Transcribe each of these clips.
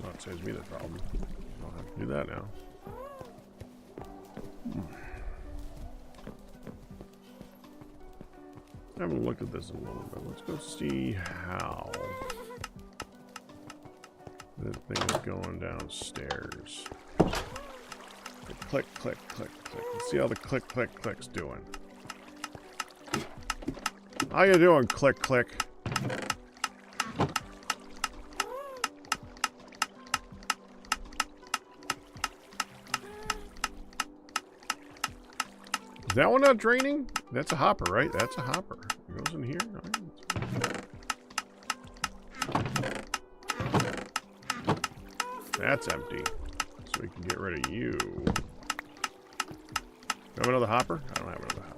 That saves me the problem. I'll have to do that now. I haven't looked at this in a little bit. Let's go see how the thing is going downstairs. Click, click, click, click. Let's see how the click, click, click's doing. How you doing, click, click? Is that one not draining? That's a hopper, right? That's a hopper. It goes in here. That's empty. So we can get rid of you. Do I have another hopper? I don't have another hopper.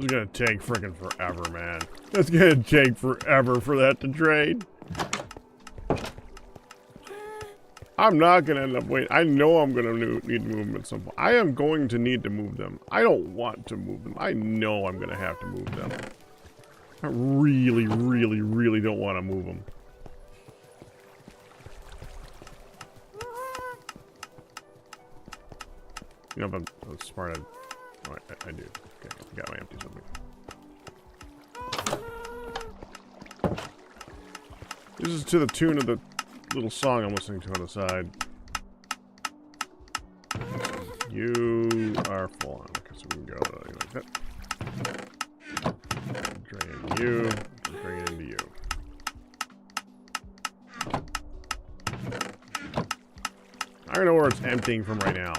It's gonna take freaking forever, man. It's gonna take forever for that to drain. I'm not gonna end up waiting. I know I'm gonna need to move them at some point. I am going to need to move them. I don't want to move them. I know I'm gonna have to move them. I really, really, really don't want to move them. You know, if I'm smart, oh, I do. Okay, I got my empties with me. This is to the tune of the little song I'm listening to on the side. You are full on. Okay, so we can go like that. Drain you. Bring it into you. I don't know where it's emptying from right now.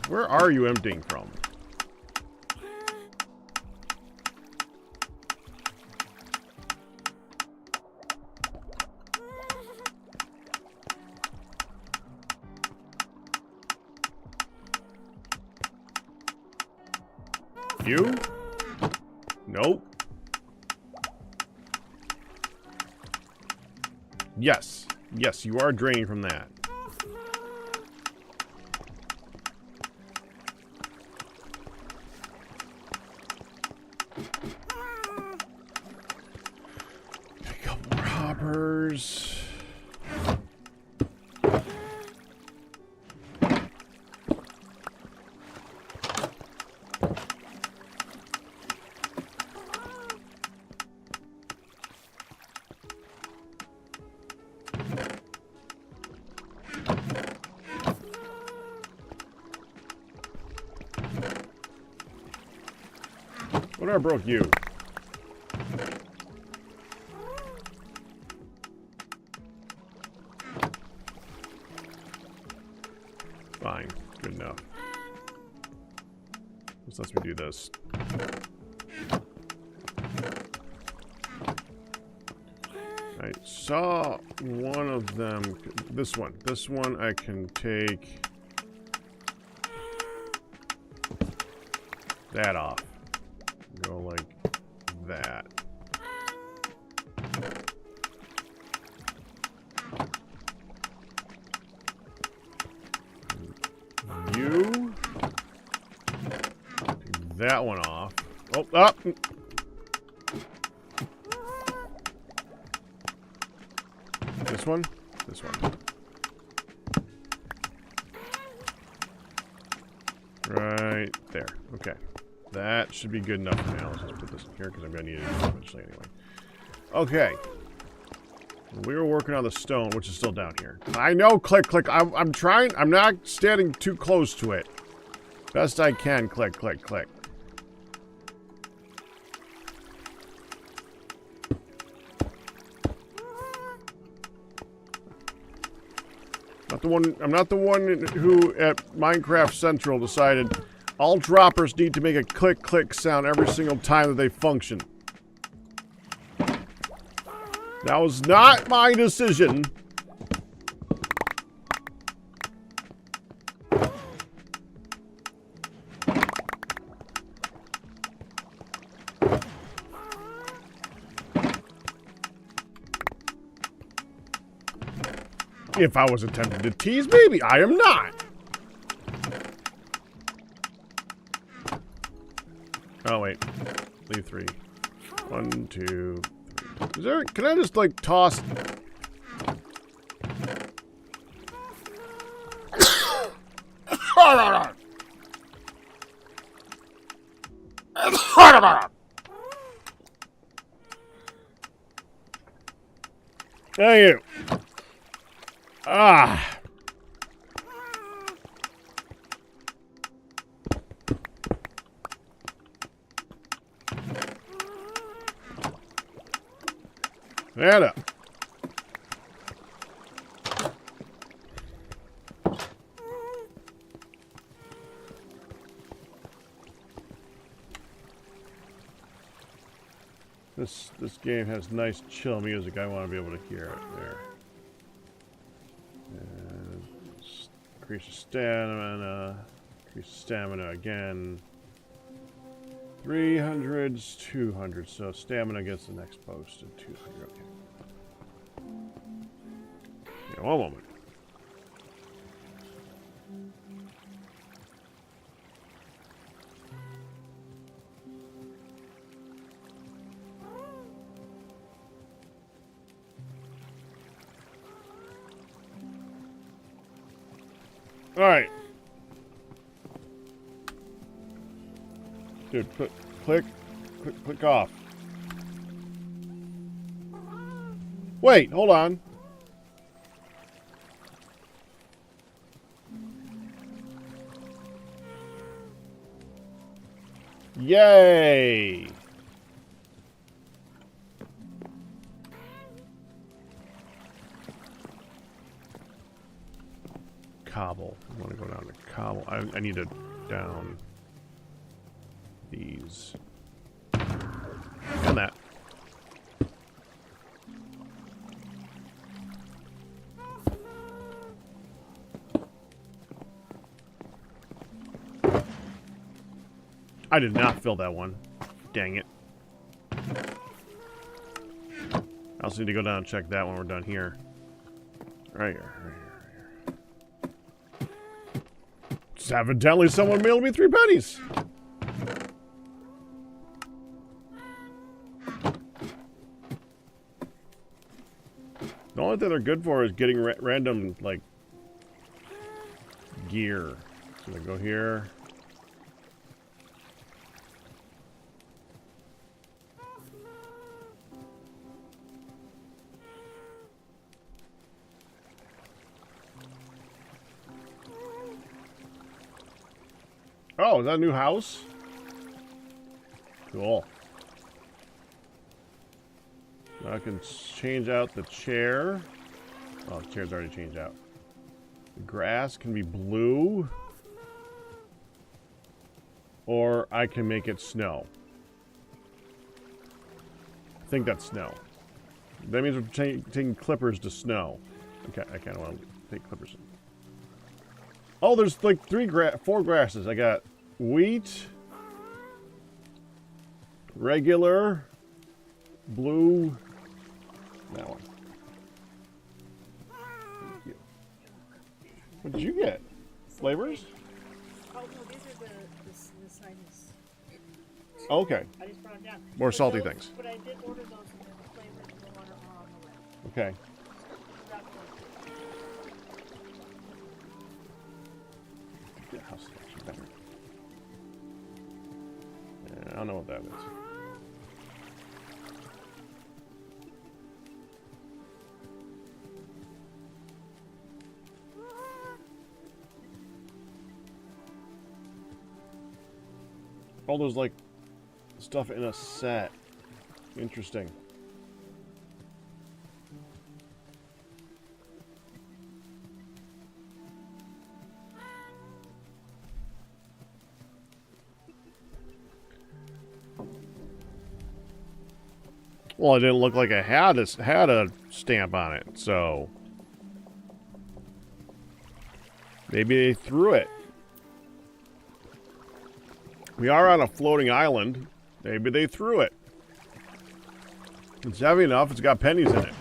Where are you emptying from? You? Nope. Yes. Yes, you are draining from that. Pick up more hoppers. Whatever broke you. Fine. Good enough. Just lets me do this. I saw one of them. This one. This one I can take that off. Go like that. You that one off. Oh, up. This one? This one. Right there. Okay. That should be good enough for now. Let's just put this in here because I'm going to need it eventually anyway. Okay. We were working on the stone, which is still down here. I know, click, click. I'm trying. I'm not standing too close to it. Best I can, click, click, click. Not the one. I'm not the one who at Minecraft Central decided all droppers need to make a click, click sound every single time that they function. That was not my decision. If I was attempting to tease, maybe. I am not. Oh, wait. Leave 3. 1, 2, 3. Is there... Can I just, like, toss... Thank you. Ah. And up. This game has nice chill music. I want to be able to hear it there. And increase stamina. Increase stamina again. 300s, 200. So stamina gets the next post at 200. Okay. Yeah, one moment. All right. Dude, click off. Wait, hold on. Yay! Cobble. I want to go down to cobble. I need to down these. And that. I did not fill that one. Dang it. I also need to go down and check that when we're done here. Right here, right here. Evidently someone mailed me 3 pennies. The only thing they're good for is getting random, like, gear. So I go here. Oh, is that a new house? Cool. Now I can change out the chair. Oh, the chair's already changed out. The grass can be blue. Or I can make it snow. I think that's snow. That means we're taking clippers to snow. Okay, I kind of want to take clippers in. Oh, there's like 4 grasses. I got wheat, regular, blue, that one. Thank you. What did you get? Flavors? Oh, no, these are the sizes. Okay. I just brought them down. More salty those, things. But I did order those, and the flavors of the water are on the way. Okay. Yeah, house is actually better. Yeah, I don't know what that is. Oh, there's like stuff in a set. Interesting. Well, it didn't look like it had a stamp on it, so maybe they threw it. We are on a floating island. Maybe they threw it. It's heavy enough. It's got pennies in it.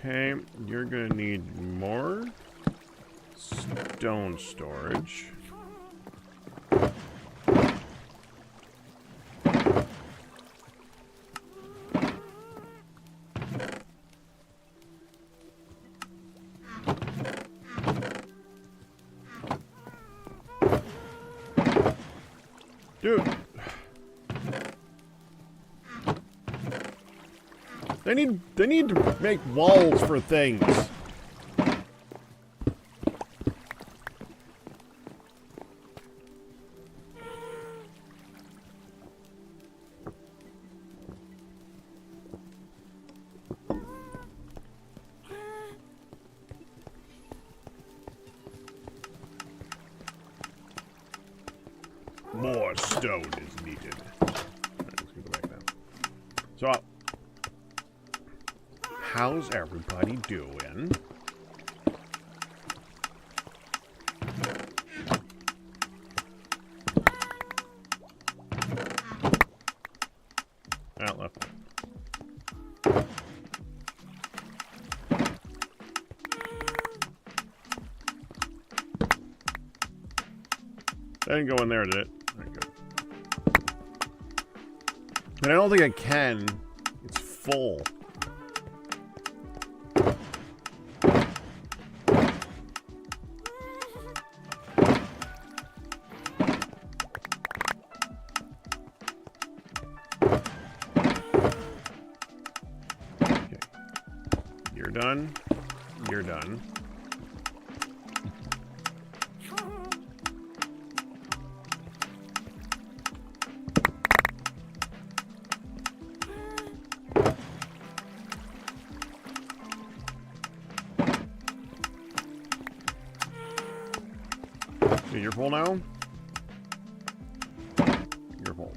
Okay, you're gonna need more stone storage. Dude. They need to make walls for things. More stone is needed. Alright, let's go back down. So, how's everybody doing? Out left. That didn't go in there, did it? Alright, good. But I don't think I can. It's full. Okay. You're done. You're done. Okay, you're full now? You're full.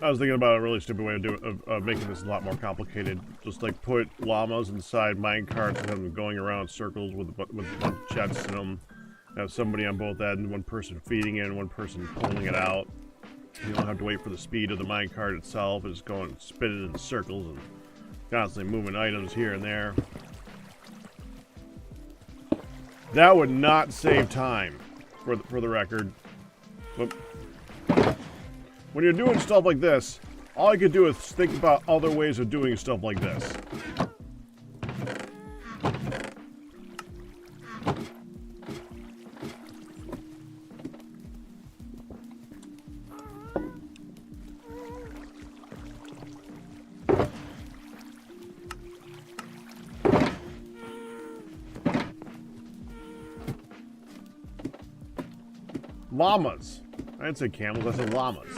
I was thinking about a really stupid way of making this a lot more complicated. Just like put llamas inside minecarts and have them going around in circles with a bunch of chests in them. Have somebody on both ends, one person feeding it, and one person pulling it out. You don't have to wait for the speed of the minecart itself. It's going spinning in circles and constantly moving items here and there. That would not save time, for the record. But when you're doing stuff like this, all you could do is think about other ways of doing stuff like this. Llamas. I didn't say camels, I said llamas.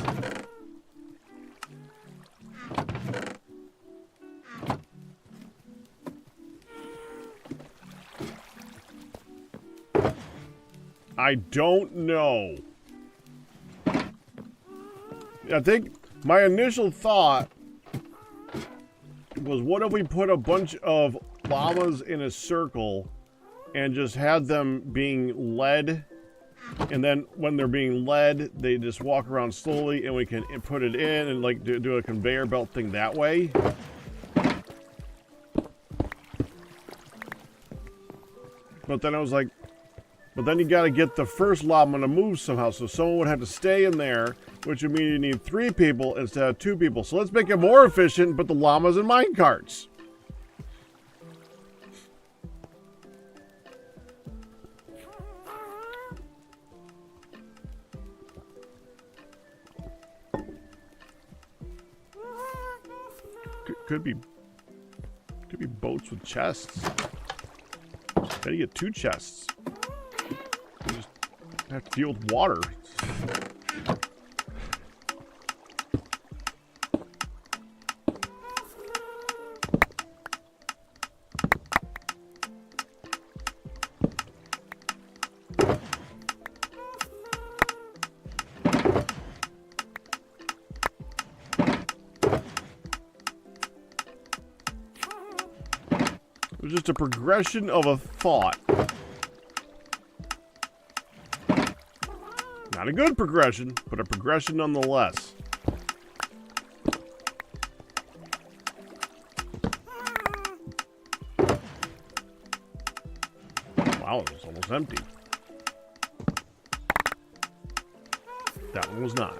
I don't know. I think my initial thought was, what if we put a bunch of llamas in a circle and just had them being led, and then when they're being led, they just walk around slowly and we can put it in and like do a conveyor belt thing that way. But then I was like, but then you got to get the first llama to move somehow, so someone would have to stay in there, which would mean you need 3 people instead of 2 people. So let's make it more efficient and put the llamas in mine carts. Could be boats with chests. Gotta get 2 chests. You just have to deal with water. It was just a progression of a thought. Not a good progression, but a progression nonetheless. Wow, it was almost empty. That one was not.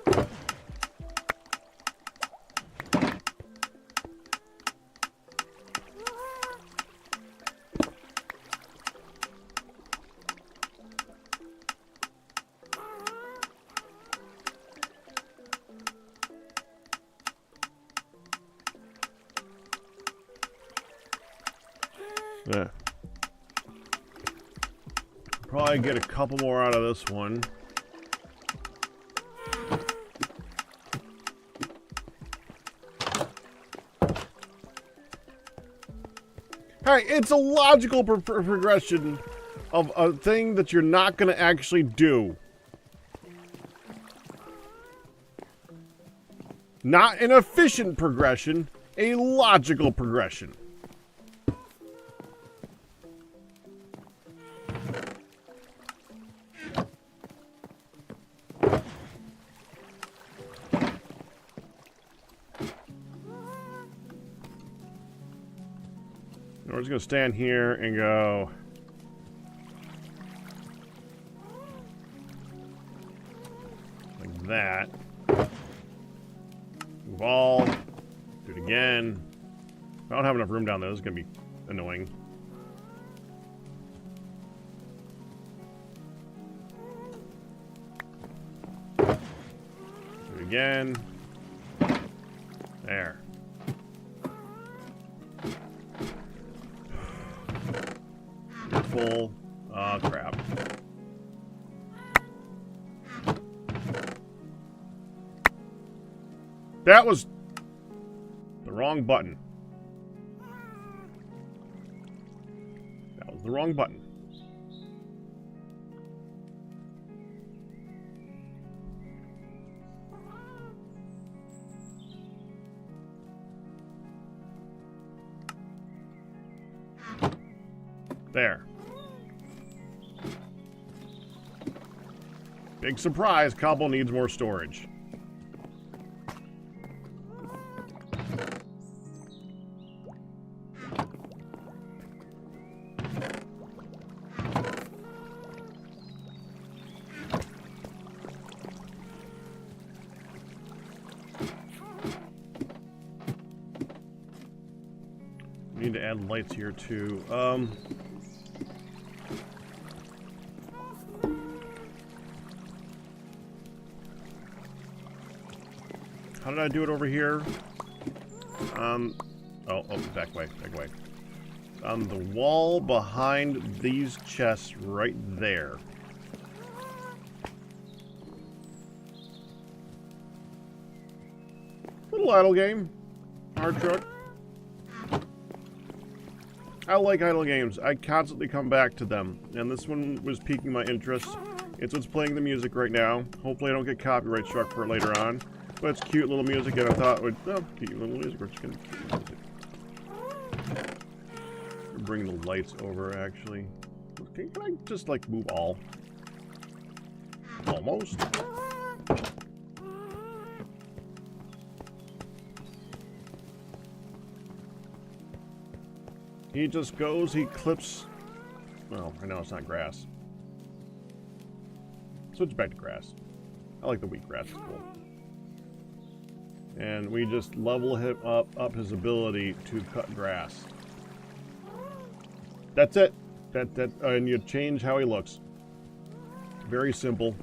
Yeah. Probably get a couple more out of this one. Alright, it's a logical progression of a thing that you're not going to actually do. Not an efficient progression, a logical progression. We're just going to stand here and go. Like that. Move all. Do it again. I don't have enough room down there. This is going to be annoying. Do it again. There. Full. Crap. That was the wrong button. That was the wrong button. There. Big surprise, Cobble needs more storage. We need to add lights here too. How did I do it over here? Oh, back way. On the wall behind these chests right there. cool idle game. Hard truck. I like idle games. I constantly come back to them. And this one was piquing my interest. It's what's playing the music right now. Hopefully I don't get copyright struck for it later on. But it's cute little music, and I thought, oh, cute little music. We're just gonna keep music. Bring the lights over, actually. Can I just, like, move all? Almost. He just goes, he clips. Well, I know it's not grass. Switch back to grass. I like the wheat grass, it's cool. And we just level him up his ability to cut grass. That's it. And you change how he looks. Very simple.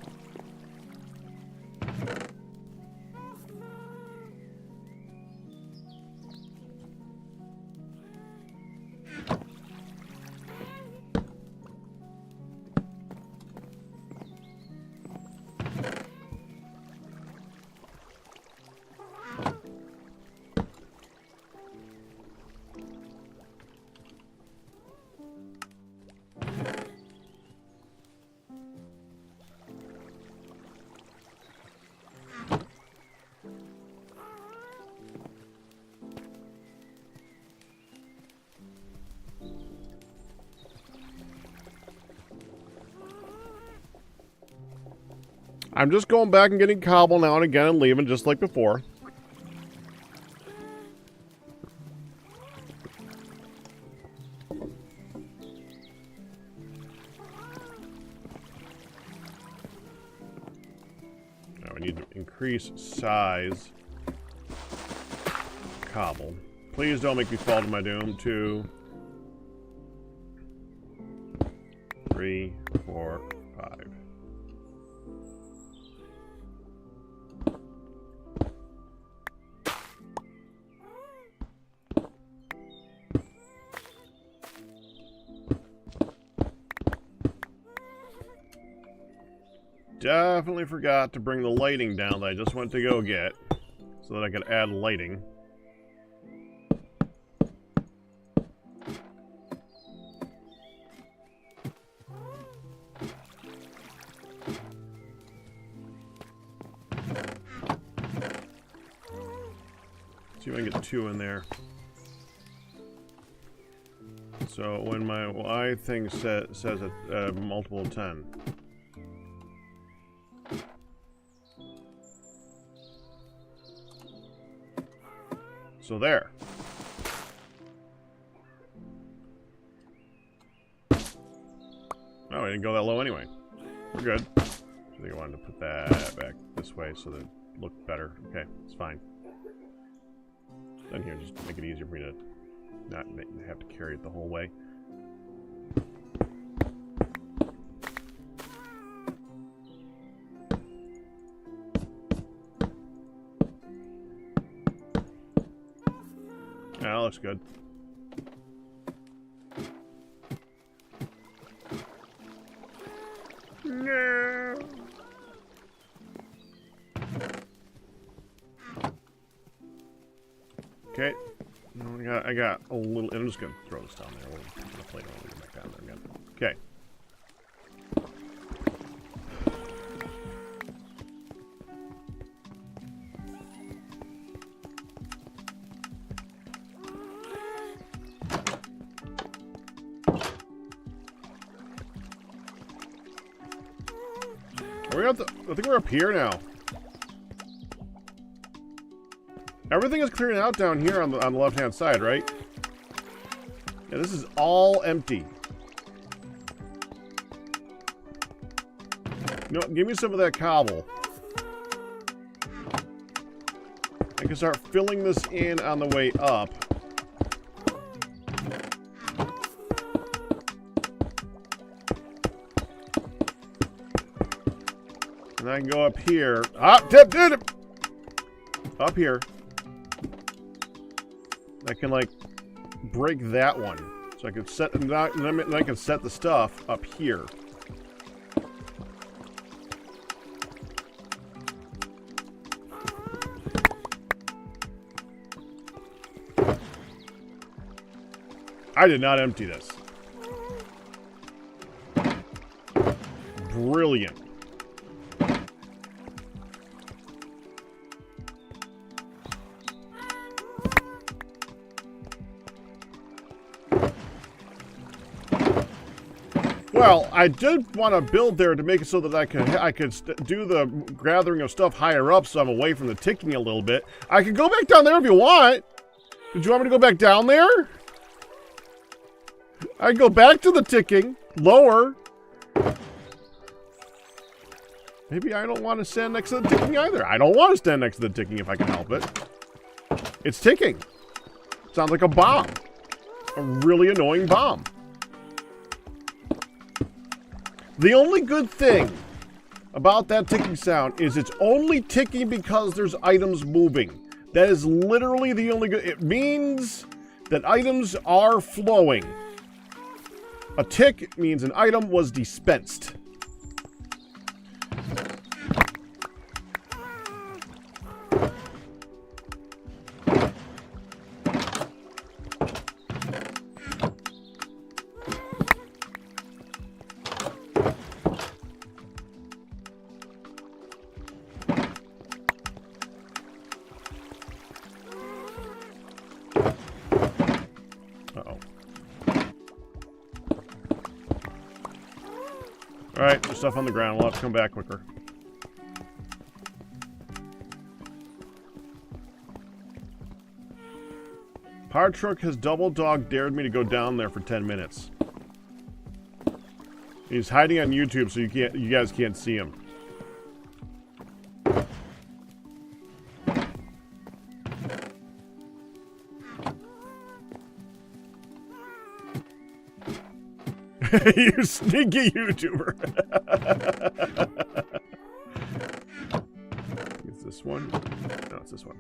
I'm just going back and getting cobble now and again and leaving just like before. Now we need to increase size. Cobble. Please don't make me fall to my doom. 2, 3, 4, 5. Definitely forgot to bring the lighting down that I just went to go get, so that I could add lighting. See if I can get 2 in there. So when my Y thing says a multiple of 10. So there. Oh, I didn't go that low anyway. We're good. I think I wanted to put that back this way so that it looked better. Okay, it's fine. Then here, just make it easier for me to not have to carry it the whole way. Yeah, that looks good. No. Okay. No, I got a little. I'm just gonna throw this down there. We'll put the plate on. We'll get back down there again. Okay. I think we're up here now. Everything is clearing out down here on the left-hand side, right? Yeah, this is all empty. No, give me some of that cobble. I can start filling this in on the way up. And I can go up here. Tip. Up here. I can, like, break that one. So I can set, and then I can set the stuff up here. I did not empty this. Brilliant. Well, I did want to build there to make it so that I could do the gathering of stuff higher up, so I'm away from the ticking a little bit. I could go back down there if you want. Did you want me to go back down there? I can go back to the ticking, lower. Maybe I don't want to stand next to the ticking either. I don't want to stand next to the ticking if I can help it. It's ticking. Sounds like a bomb. A really annoying bomb. The only good thing about that ticking sound is it's only ticking because there's items moving. That is literally the only good. It means that items are flowing. A tick means an item was dispensed. Alright, there's stuff on the ground. We'll have to come back quicker. Power Truck has double dog dared me to go down there for 10 minutes. He's hiding on YouTube, so you guys can't see him. You sneaky YouTuber. Is this one? No, it's this one.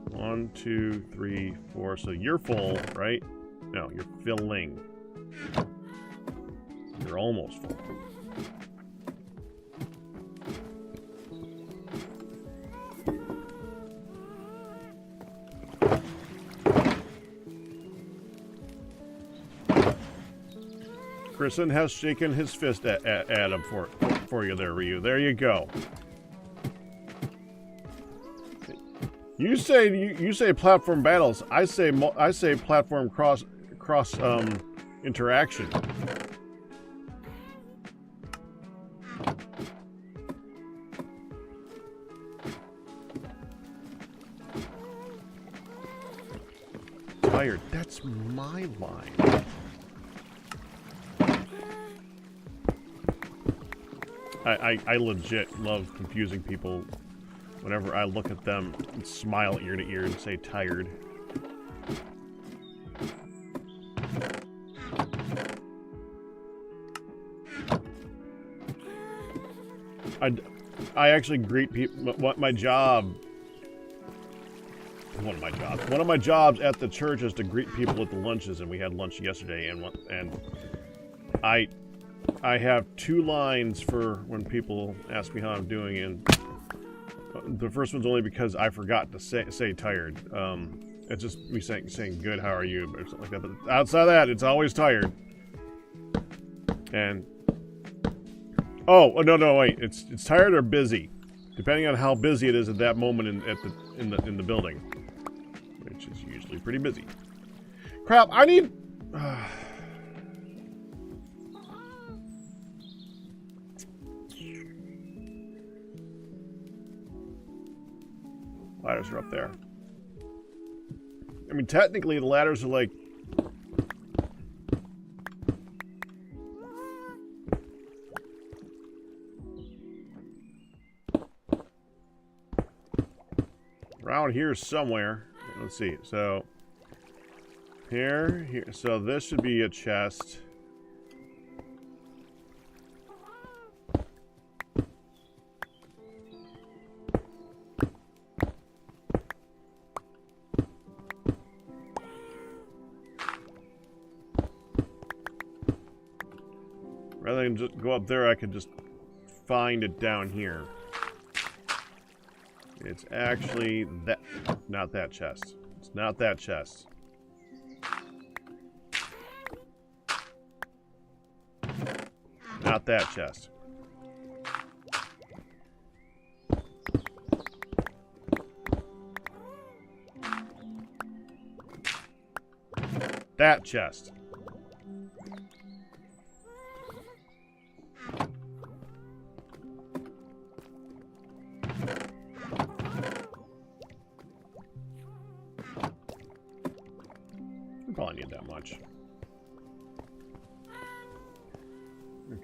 One, two, three, four. So you're full, right? No, you're filling. You're almost full. Kristen has shaken his fist at him for you there, Ryu. There you go. You say platform battles. I say platform cross interaction. Tired. That's my line. I legit love confusing people. Whenever I look at them and smile ear to ear and say tired. I actually greet people. What my job? One of my jobs at the church is to greet people at the lunches, and we had lunch yesterday, and I have two lines for when people ask me how I'm doing, and the first one's only because I forgot to say tired. It's just me saying good, how are you, or something like that. But outside of that, it's always tired. And no, wait, it's tired or busy, depending on how busy it is at that moment in the building, which is usually pretty busy. Crap! I need. Ladders are up there. I mean, technically, the ladders are like... around here somewhere. Let's see. So, here. So this should be a chest. Rather than just go up there, I could just find it down here. It's actually that... Not that chest. It's not that chest. Not that chest. That chest. I probably need that much.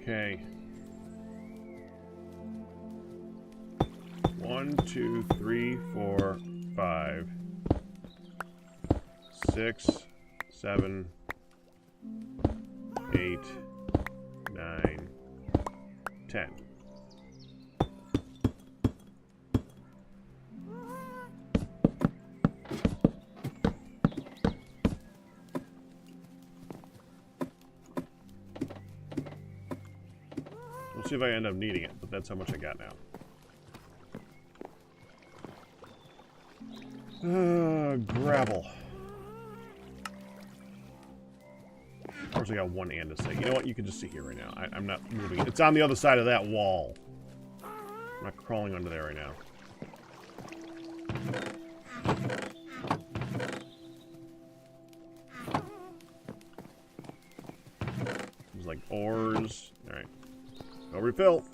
Okay. 1, 2, 3, 4, 5, 6, 7, 8, 9, 10. We'll see if I end up needing it, but that's how much I got now. Gravel. Of course, I got one andesite. You know what? You can just sit here right now. I'm not moving. It's on the other side of that wall. I'm not crawling under there right now. There's like ores. All right. Go refill.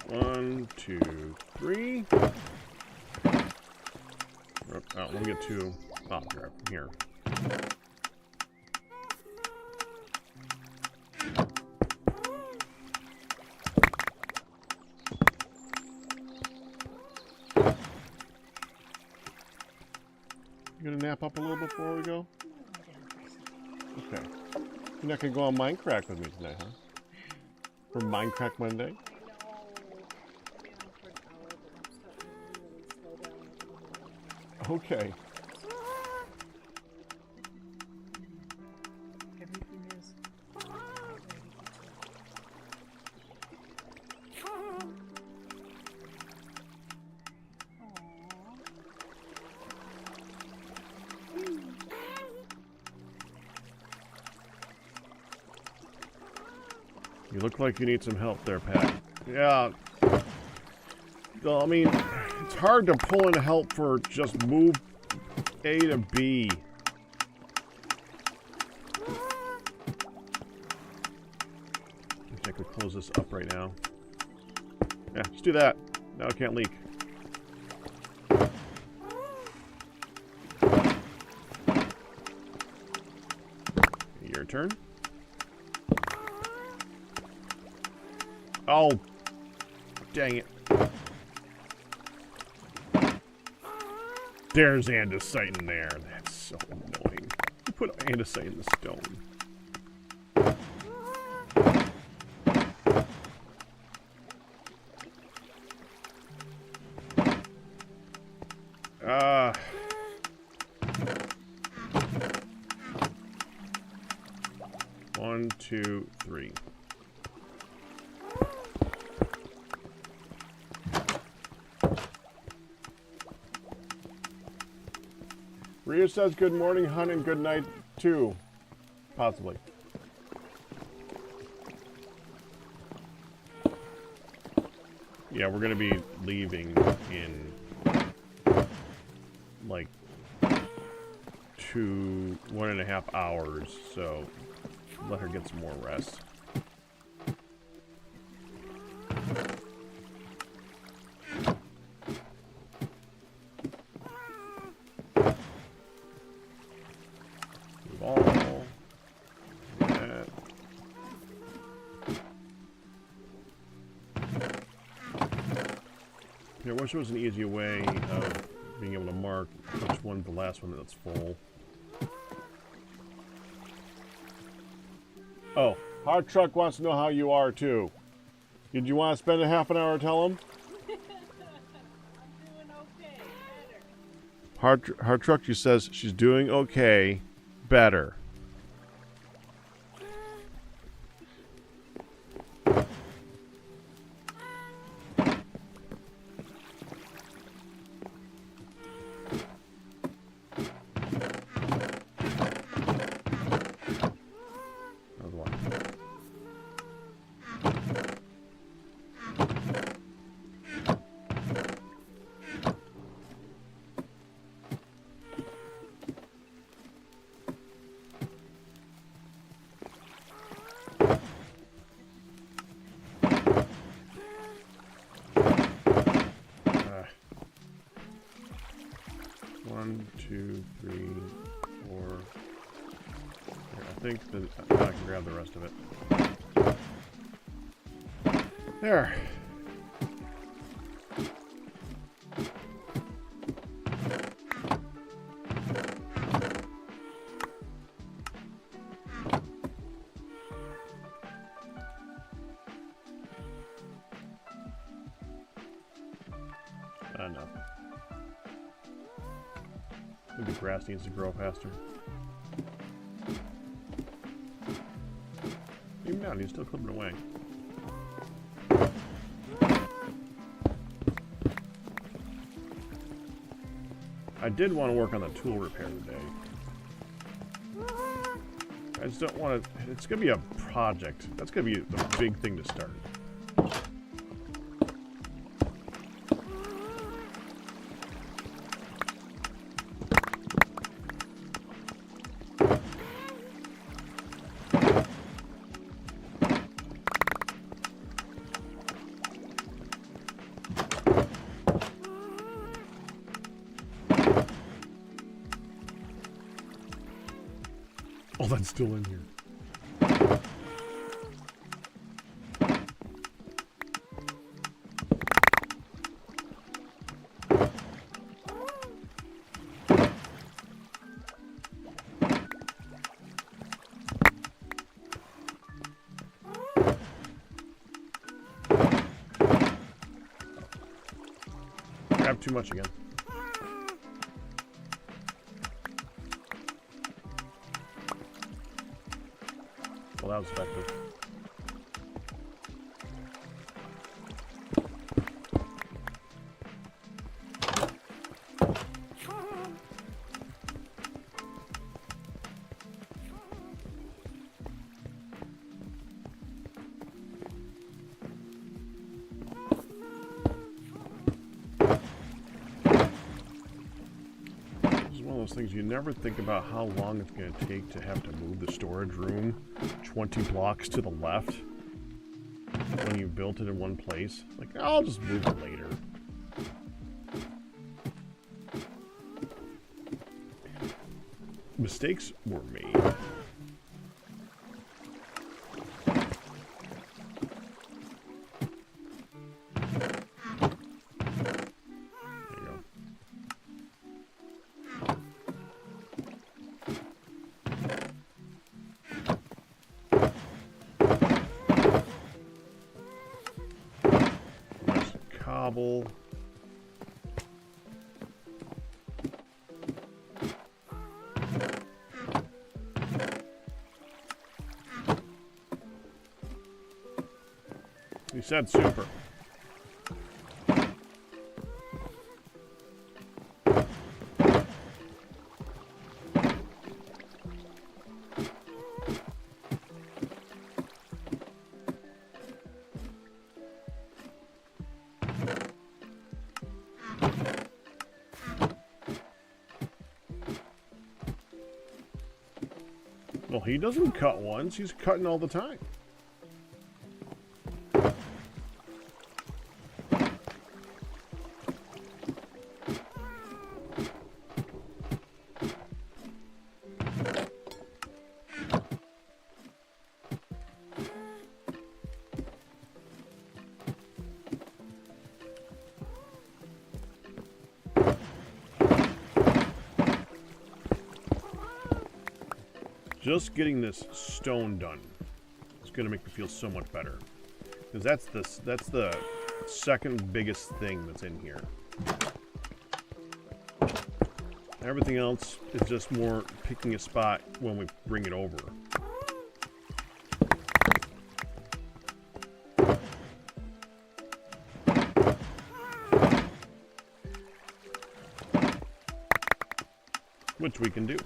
One, two, three. Oh, let me get two. Oh, here. You gonna nap up a little before we go? Okay. You're not gonna go on Mindcrack with me tonight, huh? For Mindcrack Monday? Okay. Everything is. You look like you need some help there, Pat. Yeah. Well, I mean, it's hard to pull in help for just move A to B. I could close this up right now. Yeah, just do that. Now it can't leak. Your turn. Oh, dang it. There's andesite in there. That's so annoying. You put andesite in the stone. One, two, three. Rhea says good morning, hun, and good night, too. Possibly. Yeah, we're going to be leaving in, like, 1.5 hours, so let her get some more rest. I wish there was an easier way of being able to mark which one's the last one that's full. Oh, Hard Truck wants to know how you are too. Did you want to spend a half an hour tell him? I'm doing okay. Better. Hard Truck, she says she's doing okay. Better. One, two, three, four. Here, I think that I can grab the rest of it. There. Enough. The grass needs to grow faster. Even now, he's still clipping away. I did want to work on the tool repair today. I just don't want to... It's going to be a project. That's going to be the big thing to start. Oh, that's still in here. Grab too much again. Well, that was effective. Things you never think about how long it's going to take to have to move the storage room 20 blocks to the left when you built it in one place. Like, I'll just move it later. Mistakes were made. Cobble. You said super. Well, he doesn't cut once, he's cutting all the time. Just getting this stone done is going to make me feel so much better. Because that's the second biggest thing that's in here. Everything else is just more picking a spot when we bring it over. Which we can do.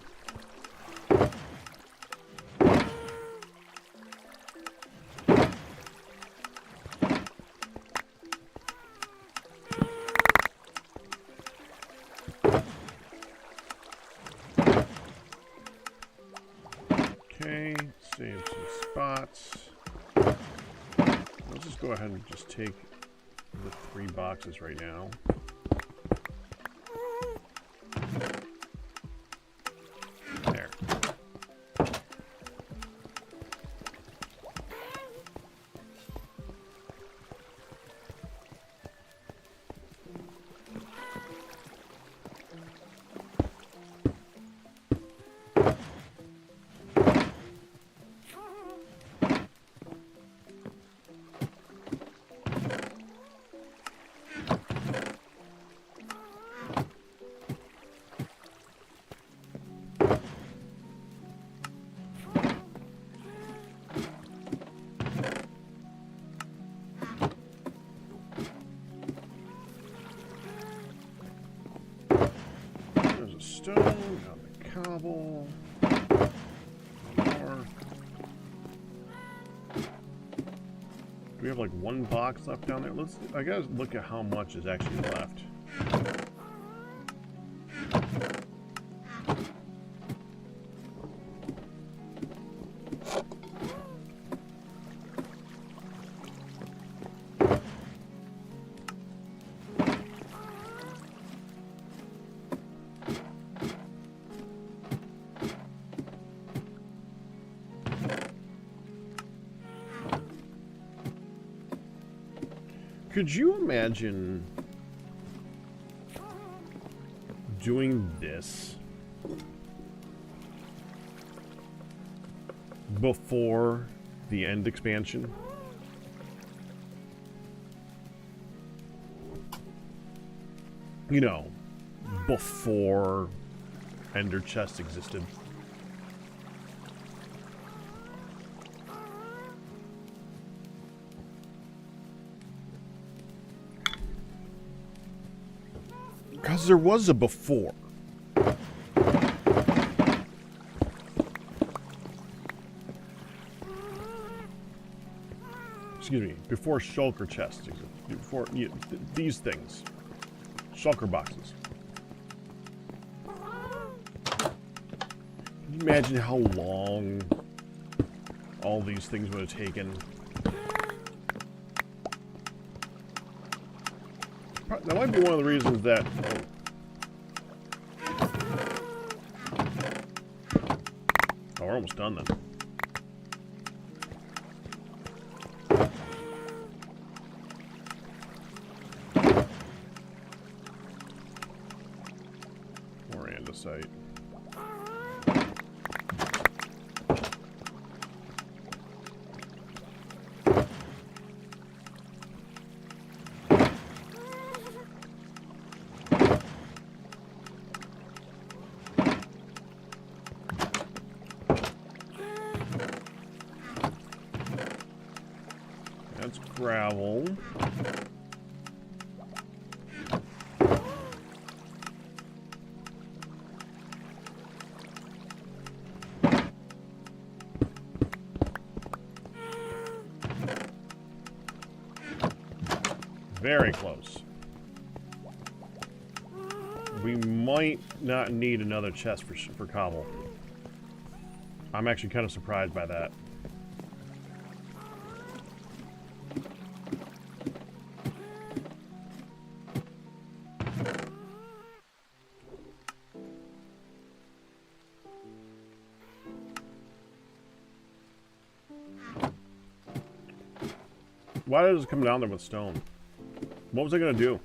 Okay, save some spots. Let's just go ahead and just take the 3 boxes right now. There. Stone, got the cobble, more. Do we have like 1 box left down there? I gotta look at how much is actually left. Could you imagine doing this before the end expansion? You know, before Ender Chest existed. Because there was a before. Excuse me, before shulker chests existed. Before these things. Shulker boxes. Can you imagine how long all these things would have taken? That might be one of the reasons that... Oh, we're almost done then. More andesite. That's gravel. Very close. We might not need another chest for cobble. I'm actually kind of surprised by that. Why did it come down there with stone? What was I gonna do?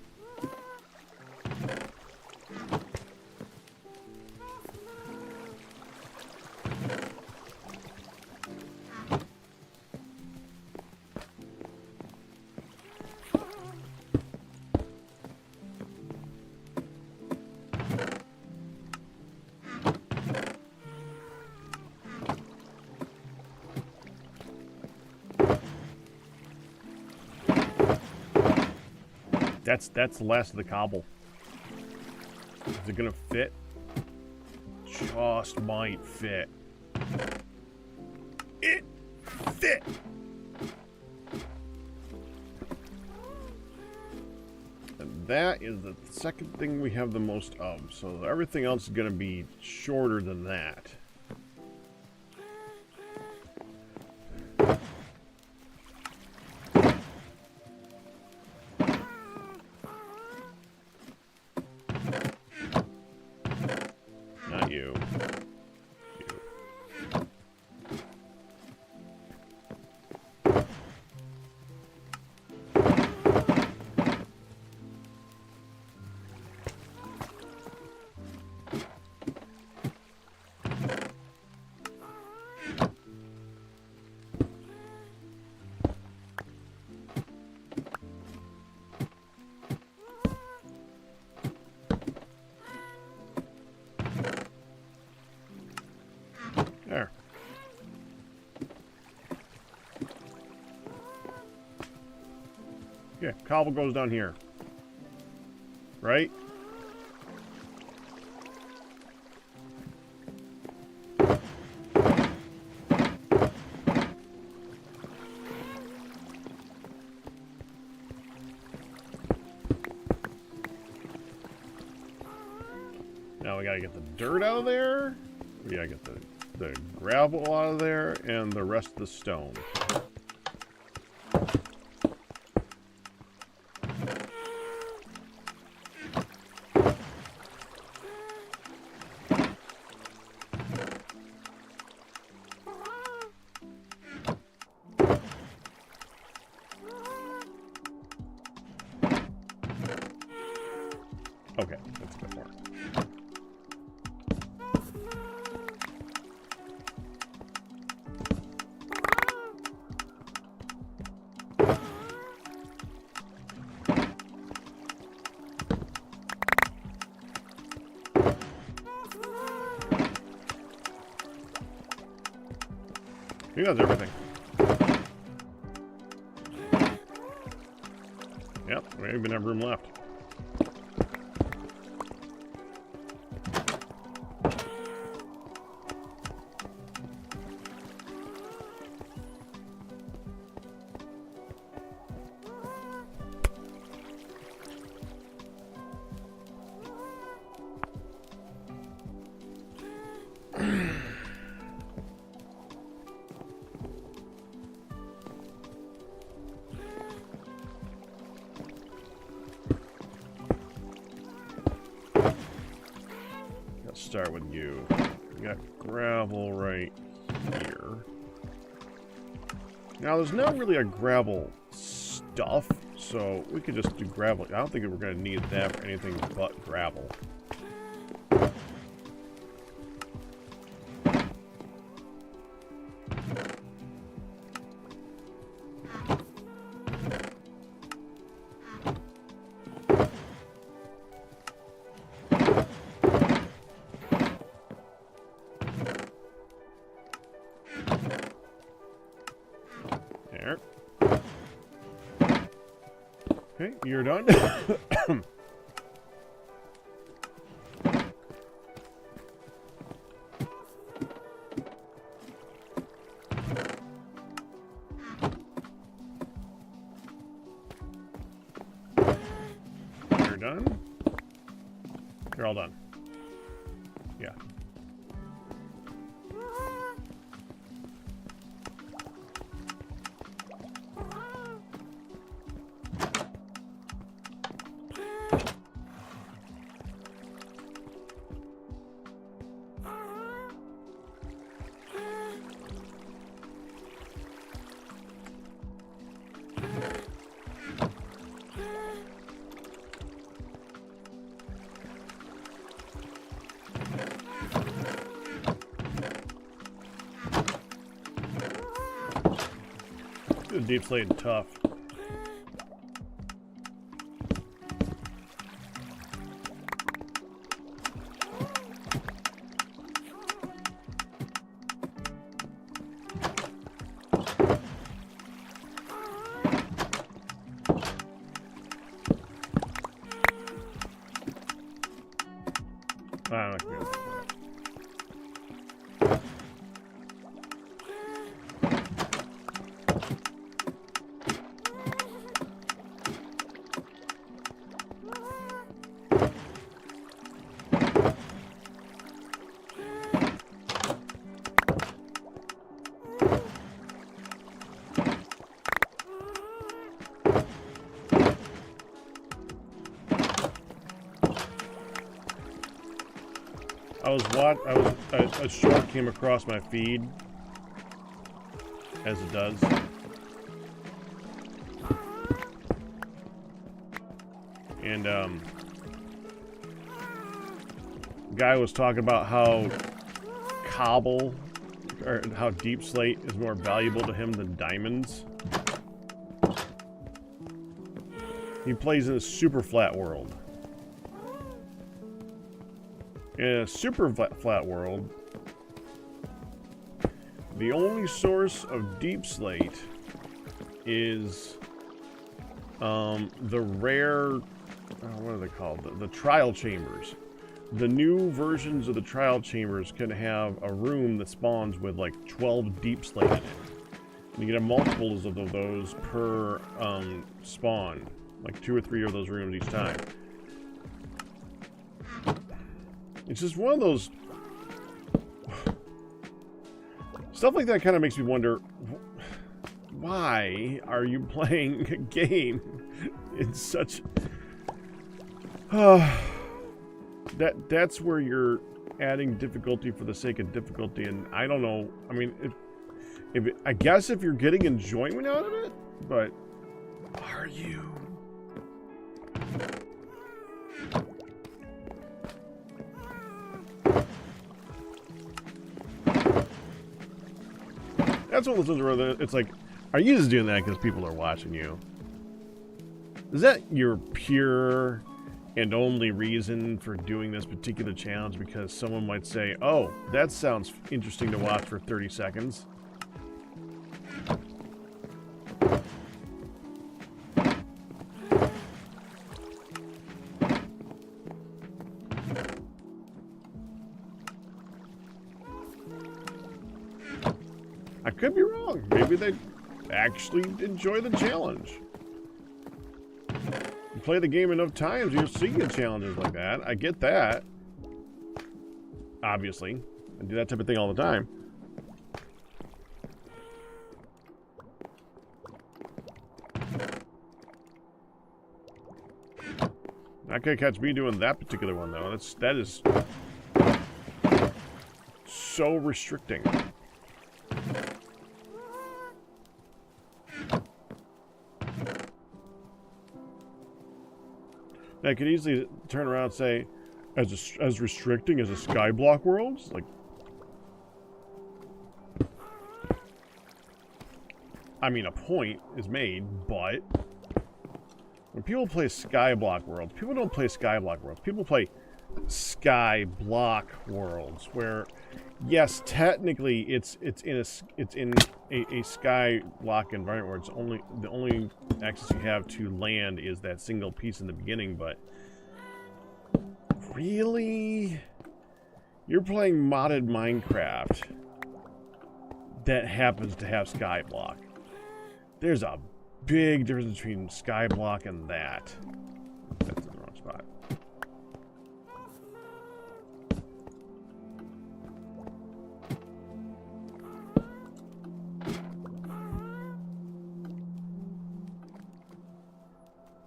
That's the last of the cobble. Is it gonna fit? Just might fit. It fit. And that is the second thing we have the most of. So everything else is gonna be shorter than that. Not you. There. Okay, cobble goes down here. Right? Now we gotta get the dirt out of there. We gotta get the gravel out of there and the rest of the stone. Okay, that's a bit more. I think that's everything. Yep, we don't even have room left. Let's start with you. We got gravel right here. Now, there's not really a gravel stuff, so we could just do gravel. I don't think we're going to need that for anything but gravel. There. Okay, you're done. You're done. You're all done. Yeah. Deep slate and tough. a short came across my feed, as it does. And guy was talking about how cobble or how deep slate is more valuable to him than diamonds. He plays in a super flat world. In a super flat world, the only source of deep slate is the rare, what are they called? The trial chambers. The new versions of the trial chambers can have a room that spawns with like 12 deep slate in it. And you get multiples of those per spawn, like 2 or 3 of those rooms each time. It's just one of those stuff like that. Kind of makes me wonder, why are you playing a game in such that's where you're adding difficulty for the sake of difficulty. And I don't know, I mean, I guess if you're getting enjoyment out of it, but are you? That's one of those things where it's like, are you just doing that because people are watching you? Is that your pure and only reason for doing this particular challenge? Because someone might say, oh, that sounds interesting to watch for 30 seconds. I could be wrong. Maybe they actually enjoy the challenge. You play the game enough times, you'll see challenges like that. I get that. Obviously. I do that type of thing all the time. Not gonna catch me doing that particular one though. That is so restricting. I could easily turn around and say, as restricting as a skyblock world? Like, I mean, a point is made, but when people play skyblock worlds, people don't play skyblock worlds. People play skyblock worlds, where, yes, technically it's in a skyblock environment where the only access you have to land is that single piece in the beginning. But really, you're playing modded Minecraft that happens to have skyblock. There's a big difference between skyblock and that. That's in the wrong spot.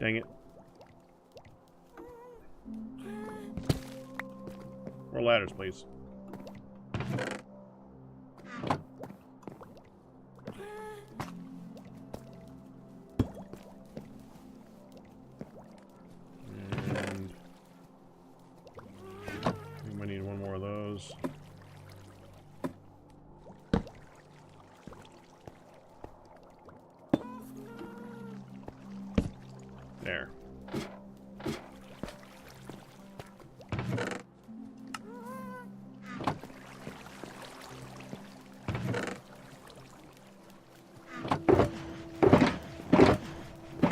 Dang it. More ladders, please. And we might need one more of those. There.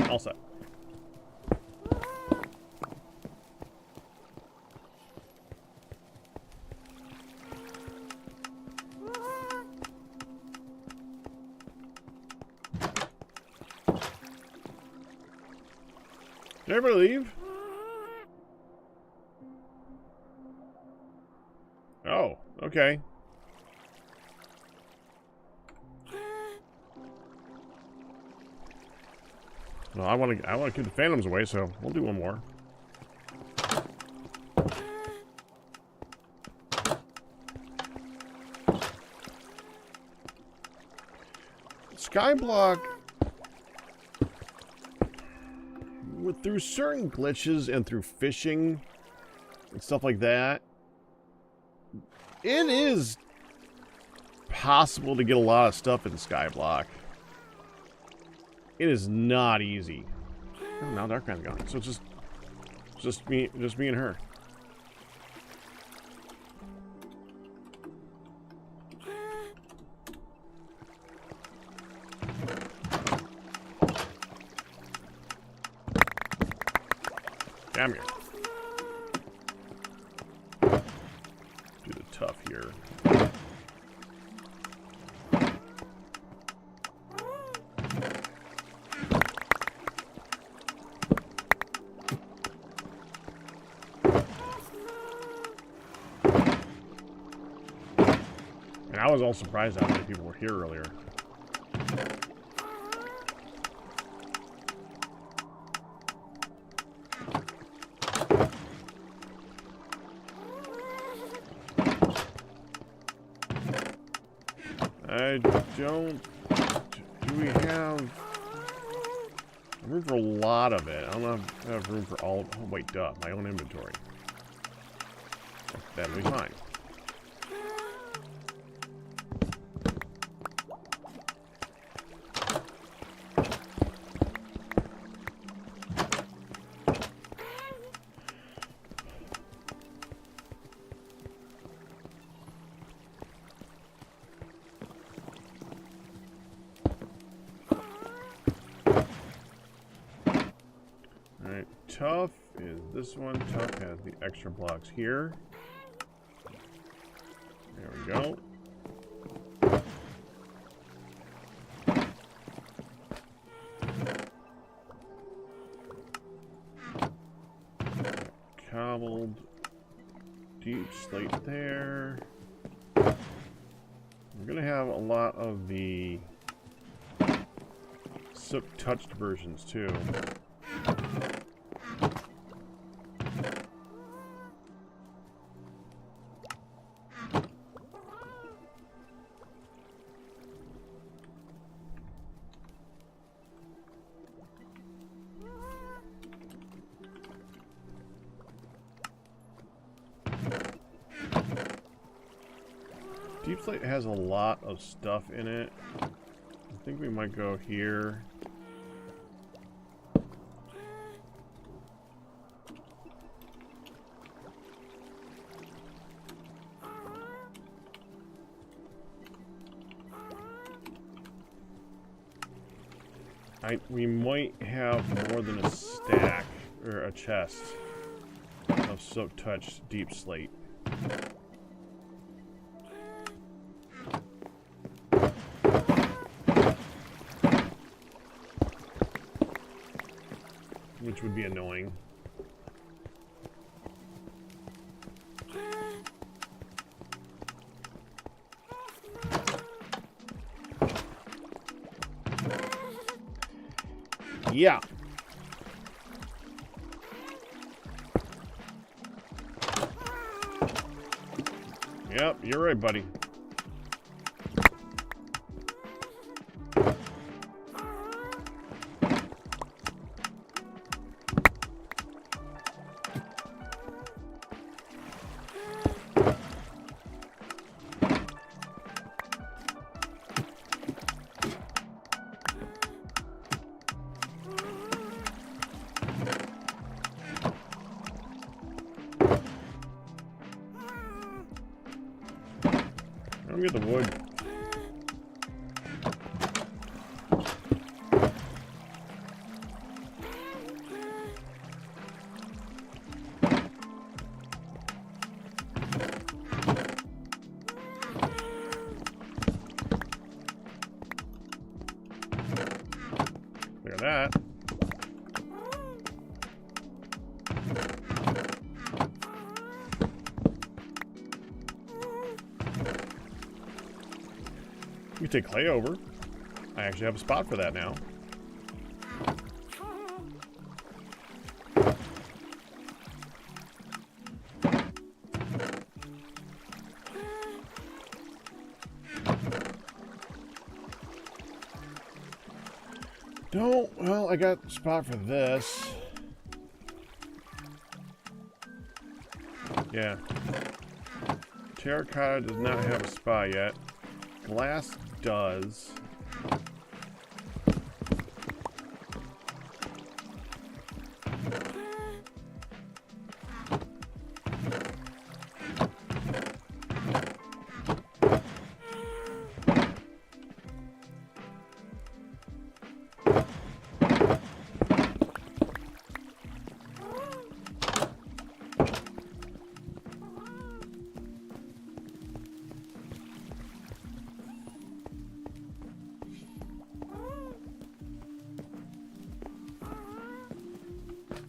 All set. Did everybody leave? Oh, okay. Well, I want to keep the phantoms away, so we'll do one more. Skyblock, through certain glitches and through fishing and stuff like that, it is possible to get a lot of stuff in Skyblock. It is not easy. Oh, now Darkman's gone. So it's just me and her. Damn here. Do the tough here. And I was all surprised how many people were here earlier. I don't... Do we have room for a lot of it? I don't know if I have room for all... Oh, wait, duh. My own inventory. That'll be fine. Tough is this one. Tough has the extra blocks here. There we go. Cobbled deep slate there. We're gonna have a lot of the silk touched versions too. Deep slate has a lot of stuff in it. I think we might go here. We might have more than a stack or a chest of silk touch deep slate. Which would be annoying. Yeah. Yep, you're right, buddy. Let me get the wood. Look at that. You can take clay over. I actually have a spot for that now. No, well, I got a spot for this. Yeah. Terracotta does not have a spot yet. Glass does.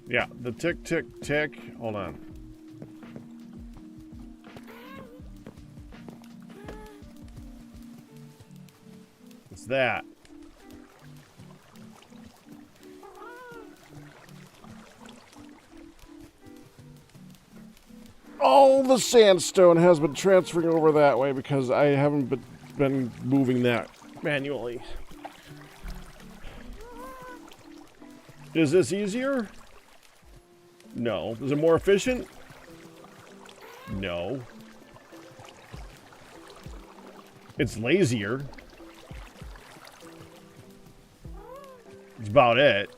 Yeah, the tick, tick, tick. Hold on. It's that. All the sandstone has been transferring over that way because I haven't been moving that manually. Is this easier? No. Is it more efficient? No. It's lazier. That's about it.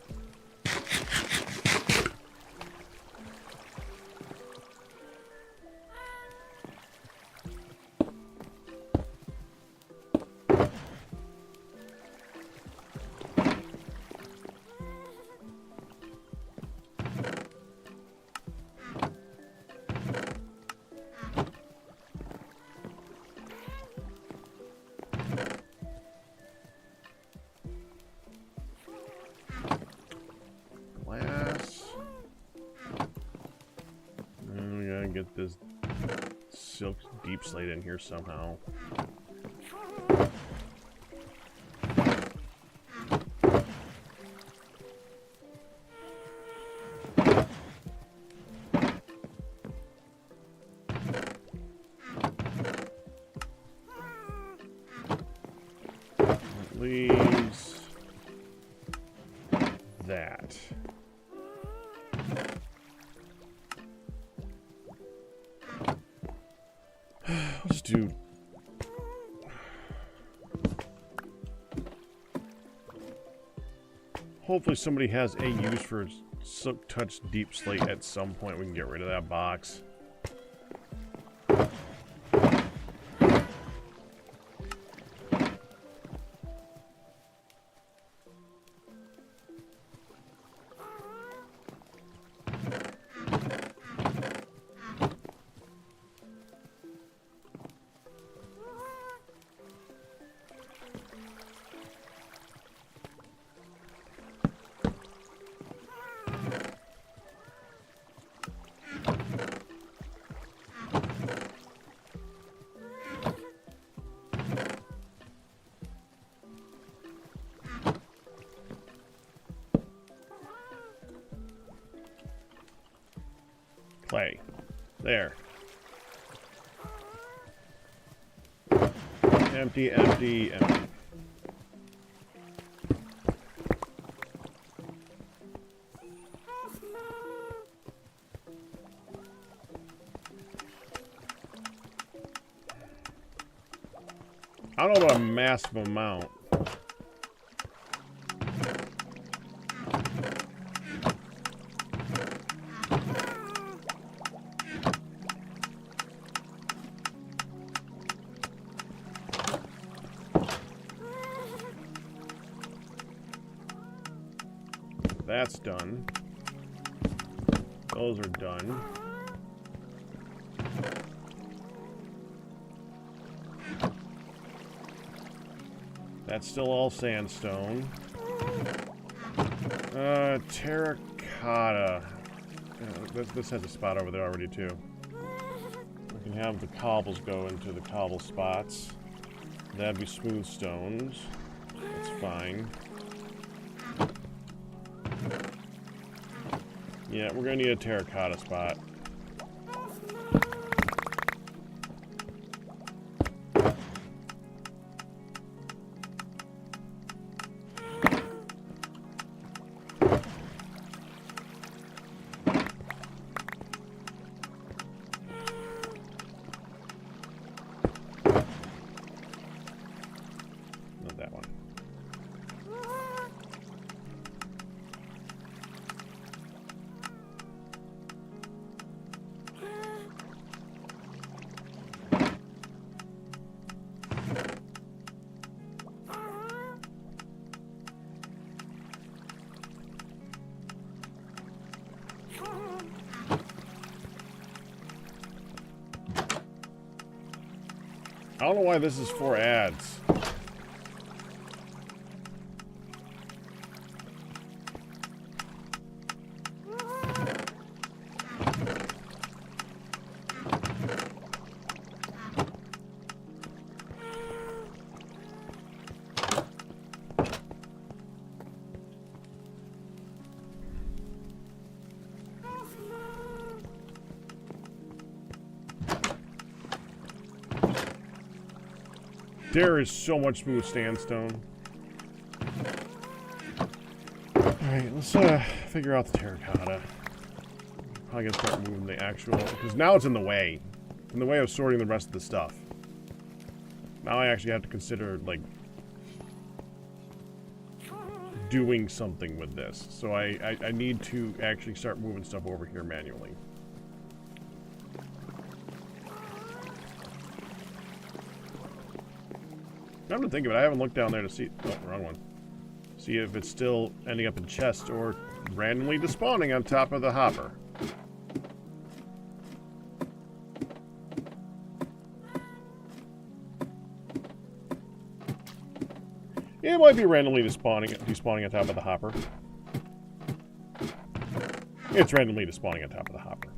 Get this silk deep slate in here somehow. That leaves that. Let's do. Hopefully somebody has a use for Silk Touch Deep Slate at some point. We can get rid of that box. Clay. There. Empty, empty, empty. I don't know about a massive amount. That's done. Those are done. That's still all sandstone. Terracotta. This has a spot over there already too. We can have the cobbles go into the cobble spots. That'd be smooth stones. That's fine. Yeah, we're gonna need a terracotta spot. that one. I don't know why this is for ads. There is so much smooth sandstone. Alright, let's figure out the terracotta. Probably gonna start moving the actual, because now it's in the way. In the way of sorting the rest of the stuff. Now I actually have to consider, like, doing something with this. So I need to actually start moving stuff over here manually. Come to think of it, I haven't looked down there to see... Oh, wrong one. See if it's still ending up in chests or randomly despawning on top of the hopper. It might be randomly despawning on top of the hopper. It's randomly despawning on top of the hopper.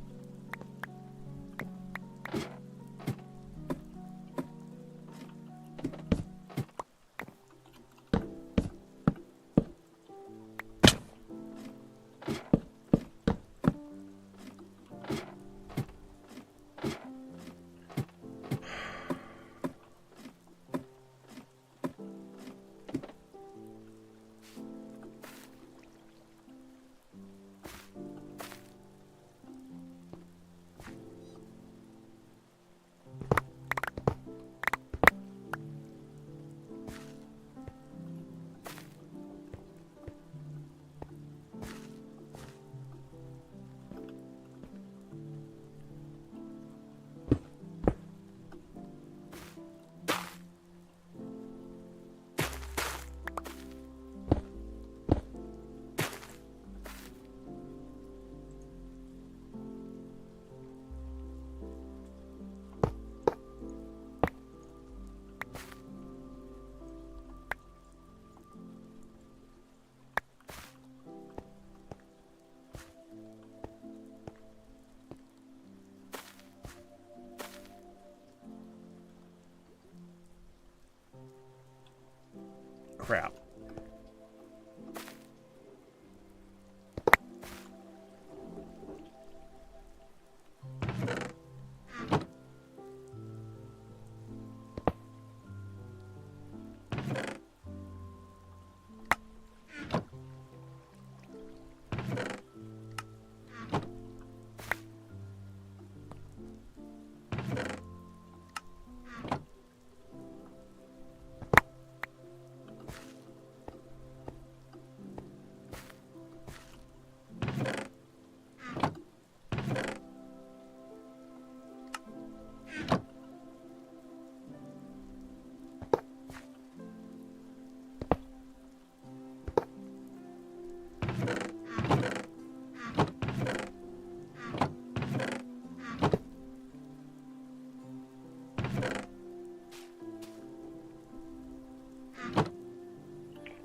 Crap.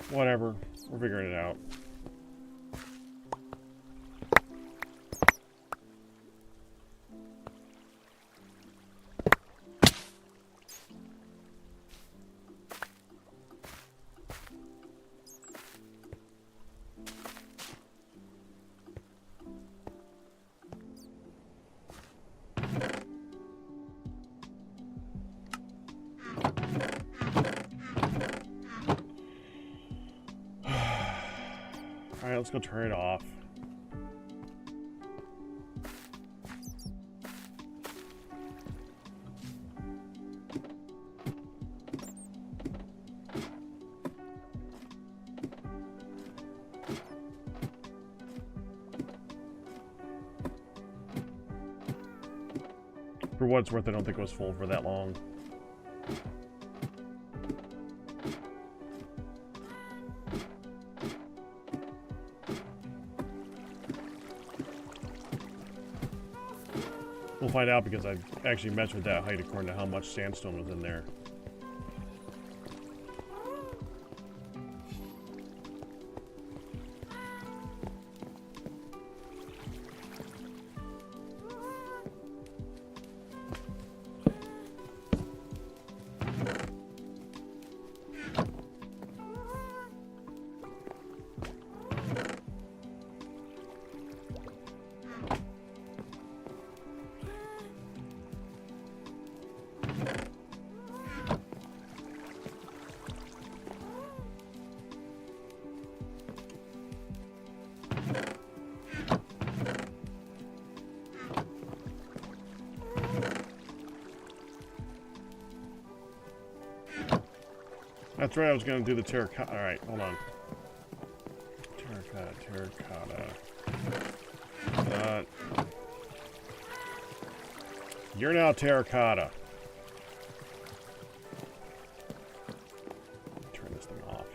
Whatever. We're figuring it out. Alright, let's go turn it off. what it's worth, I don't think it was full for that long. We'll find out because I actually measured that height according to how much sandstone was in there. That's right, I was going to do the terracotta. Alright, hold on. Terracotta. You're now terracotta. Turn this thing off.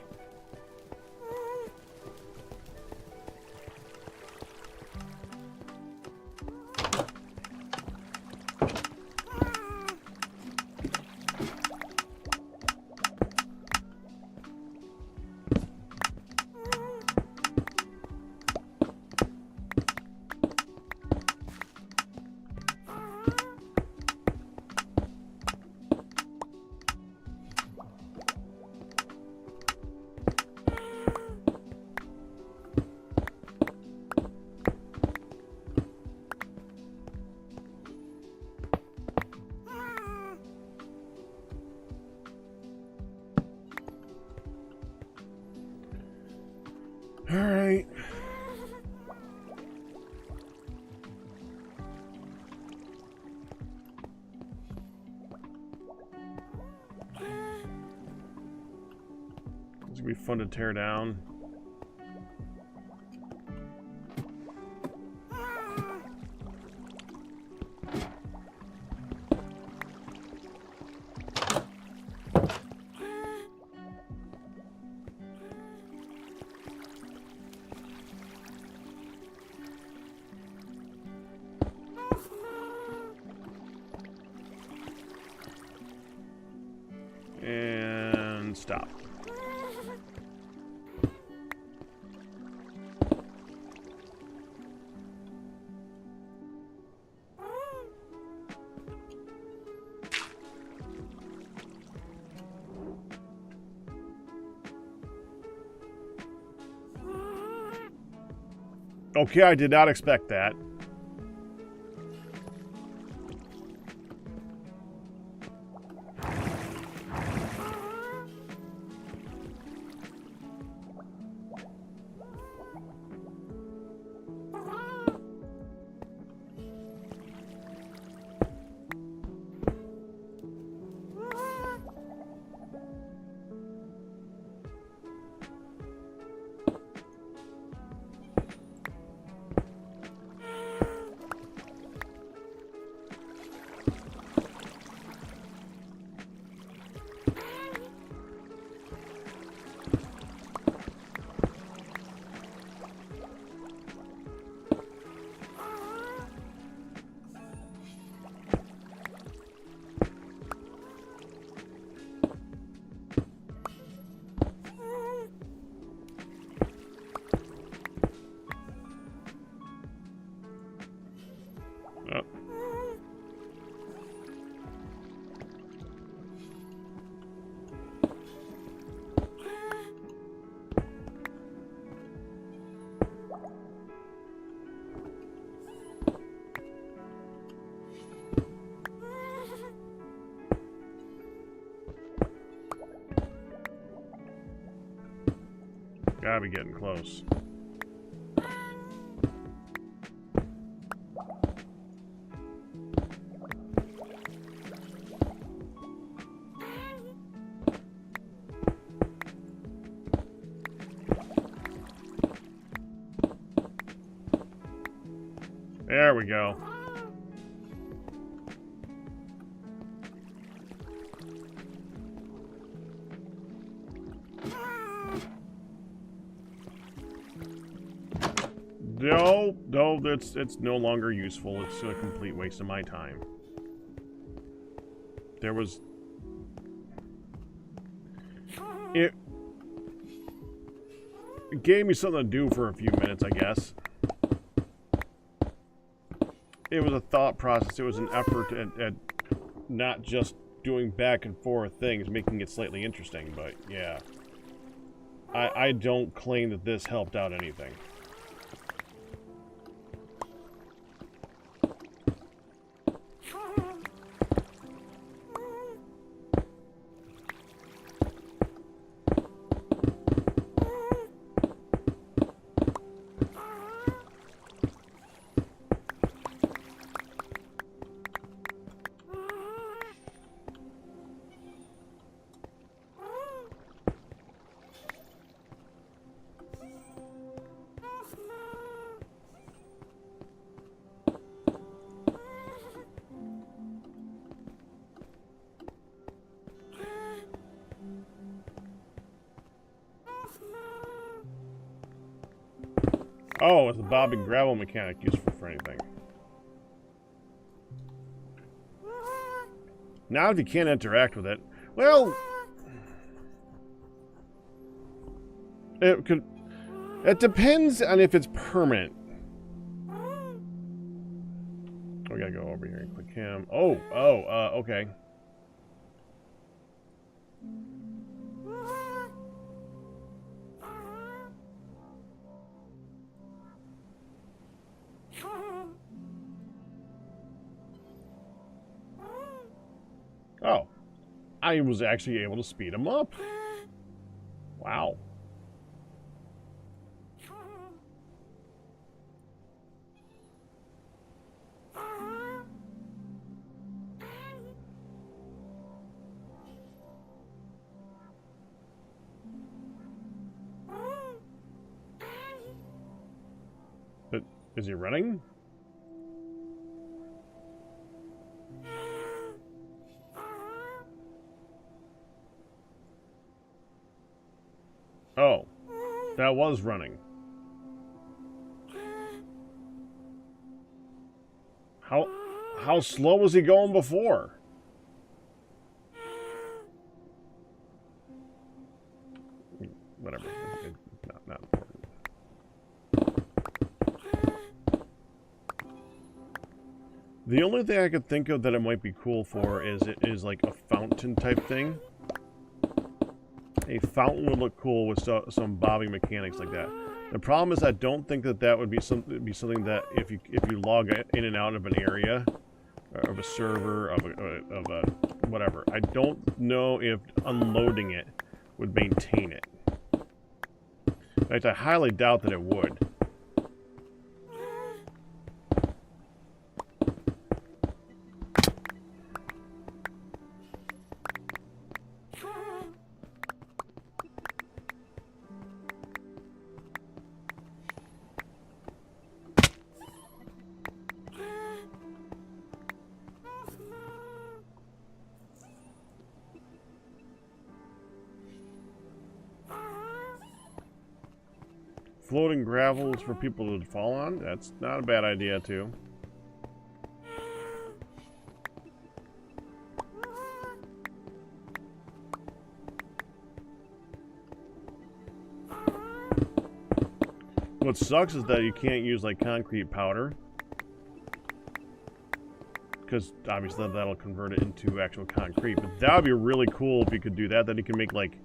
Alright. It's gonna be fun to tear down. And stop. Okay, I did not expect that. Gotta be getting close. There we go. No, it's no longer useful. It's a complete waste of my time. There was... It gave me something to do for a few minutes, I guess. It was a thought process. It was an effort at not just doing back and forth things, making it slightly interesting, but yeah. I don't claim that this helped out anything. Oh, is the bob and gravel mechanic useful for anything? Now if you can't interact with it, well... It depends on if it's permanent. We gotta go over here and click him. Okay. Oh, I was actually able to speed him up. Wow. But is he running? Oh, that was running. How slow was he going before? Whatever. Not important. The only thing I could think of that it might be cool for is like a fountain type thing. A fountain would look cool with some bobbing mechanics like that. The problem is I don't think that would be something that if you log in and out of an area, of a server, of a whatever, I don't know if unloading it would maintain it. In fact, I highly doubt that it would. Floating gravels for people to fall on. That's not a bad idea, too. What sucks is that you can't use, like, concrete powder. Because, obviously, that'll convert it into actual concrete. But that would be really cool if you could do that. Then you can make, like...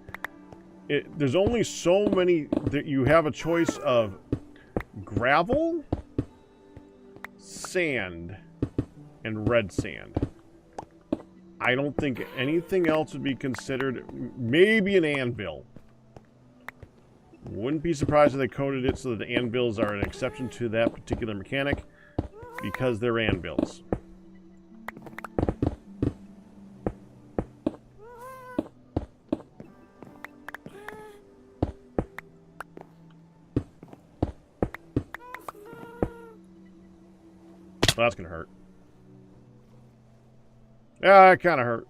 there's only so many that you have a choice of gravel, sand, and red sand. I don't think anything else would be considered. Maybe an anvil. Wouldn't be surprised if they coded it so that the anvils are an exception to that particular mechanic because they're anvils. Well, that's gonna hurt. Yeah, that kind of hurt.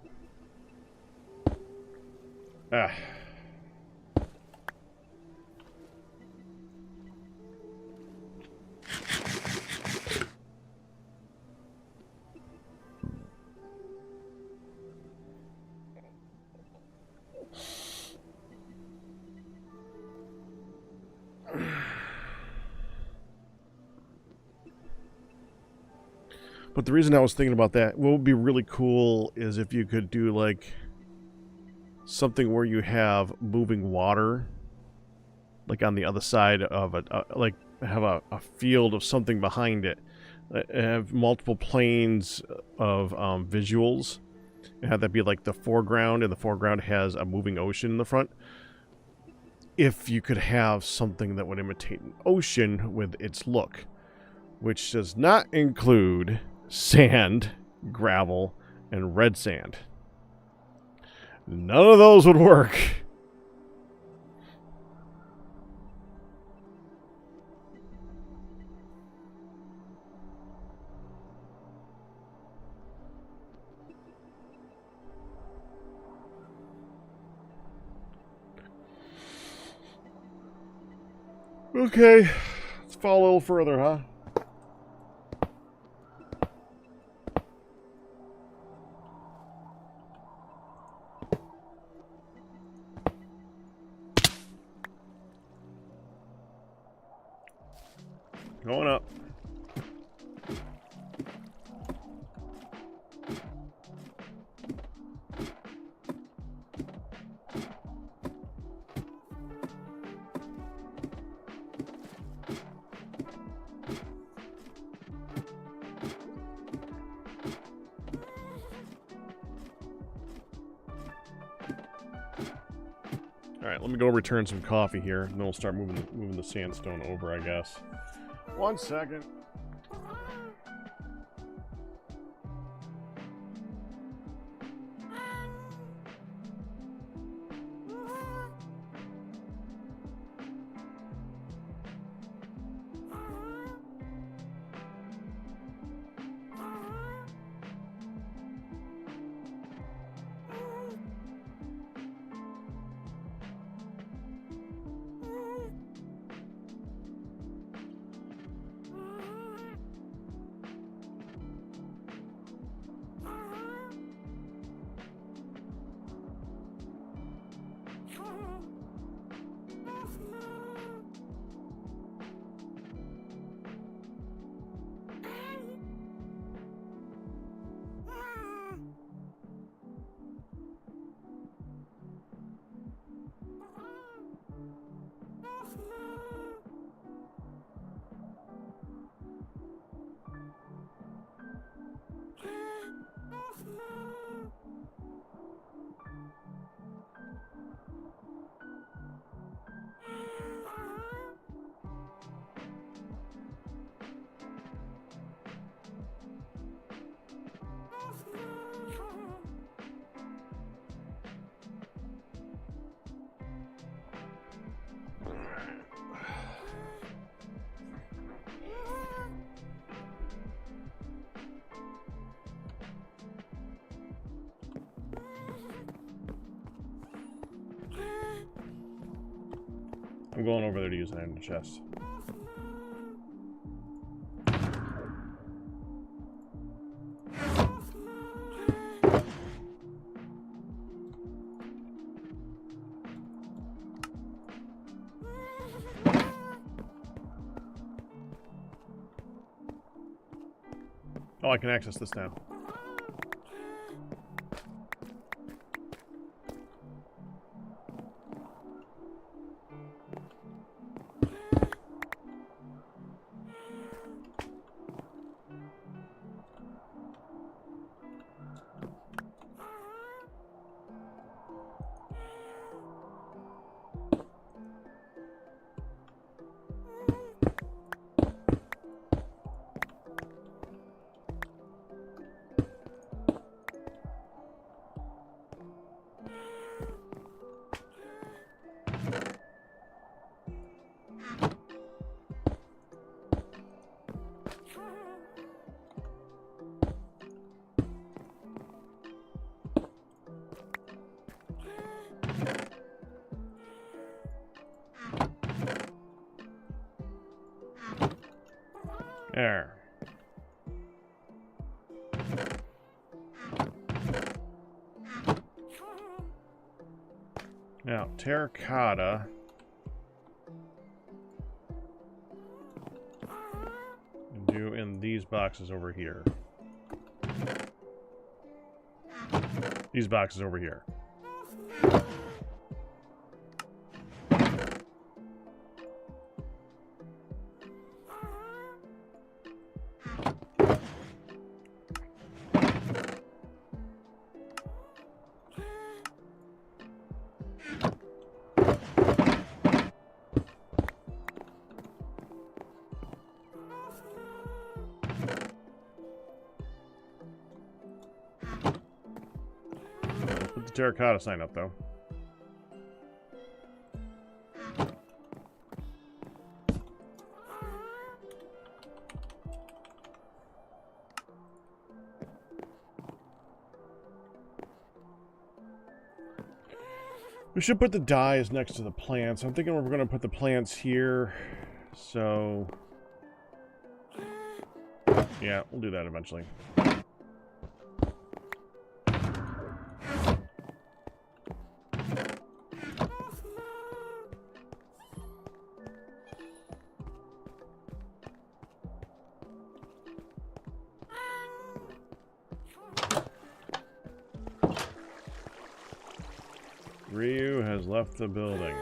Ah. But the reason I was thinking about that, what would be really cool is if you could do like something where you have moving water, like on the other side of it, like have a field of something behind it, have multiple planes of visuals, and have that be like the foreground, and the foreground has a moving ocean in the front. If you could have something that would imitate an ocean with its look, which does not include sand, gravel, and red sand. None of those would work. Okay, let's fall a little further, huh? Going up. Alright, let me go return some coffee here, and then we'll start moving the sandstone over, I guess. 1 second. I'm going over there to use an iron chest. Oh, I can access this now. There. Now, terracotta. Do in these boxes over here. These boxes over here. Put the terracotta sign up, though. We should put the dyes next to the plants. I'm thinking we're going to put the plants here. So, yeah, we'll do that eventually. Ryu has left the building.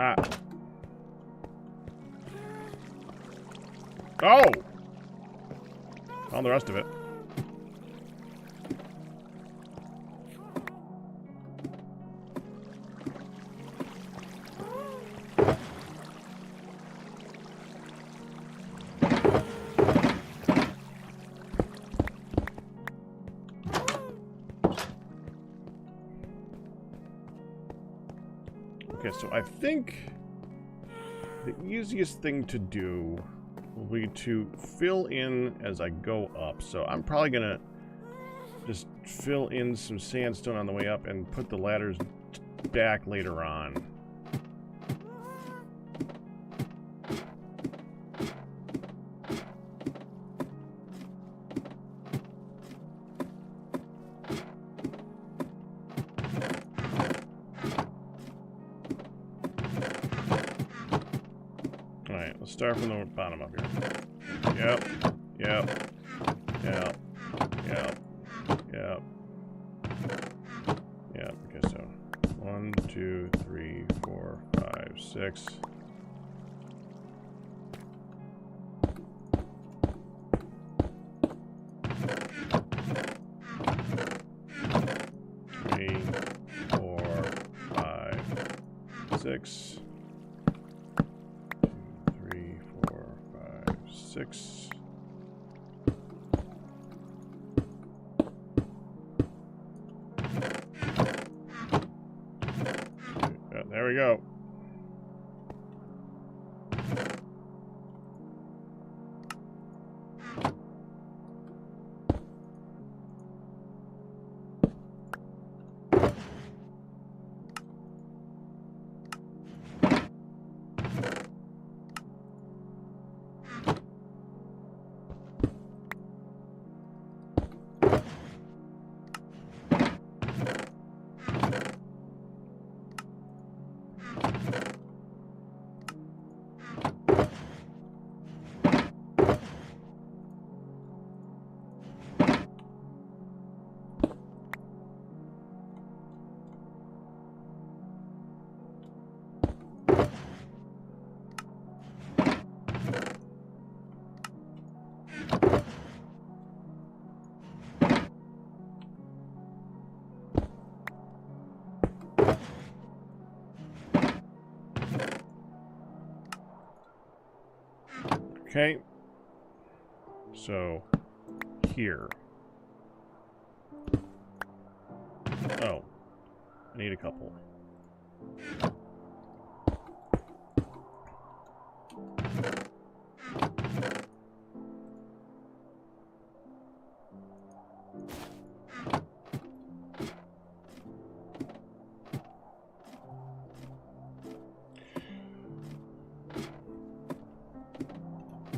Ah. Oh! Found the rest of it. Okay, so I think the easiest thing to do will be to fill in as I go up. So I'm probably gonna just fill in some sandstone on the way up and put the ladders back later on. Let's start from the bottom up here. Yep. Yep. Yep. Yep. Yep. Yep. Okay, so 1, 2, 3, 4, 5, 6. Three, 4, 5, 6. 6. Yeah, there we go. Okay, so here. I need a couple.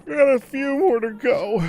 Got a few more to go.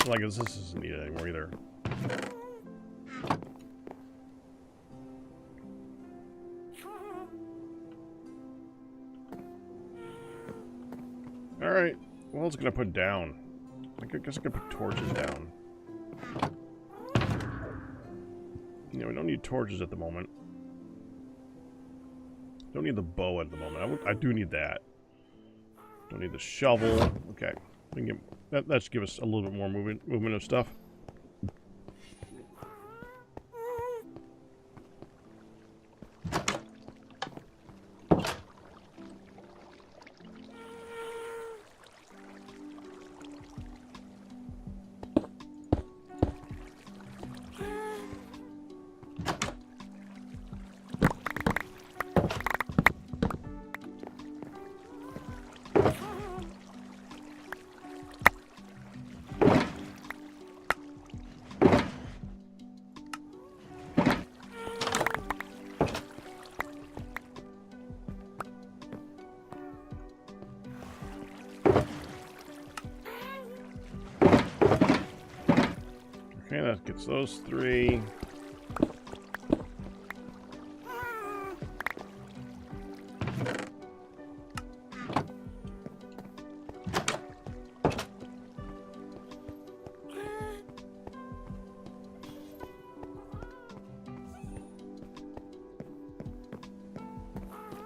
Like, this isn't needed anymore either. Alright, what else can I put down? I guess I could put torches down. Yeah, we don't need torches at the moment. Don't need the bow at the moment. I do need that. Don't need the shovel. Okay. We can get, that should give us a little bit more movement of stuff. Okay, that gets those three.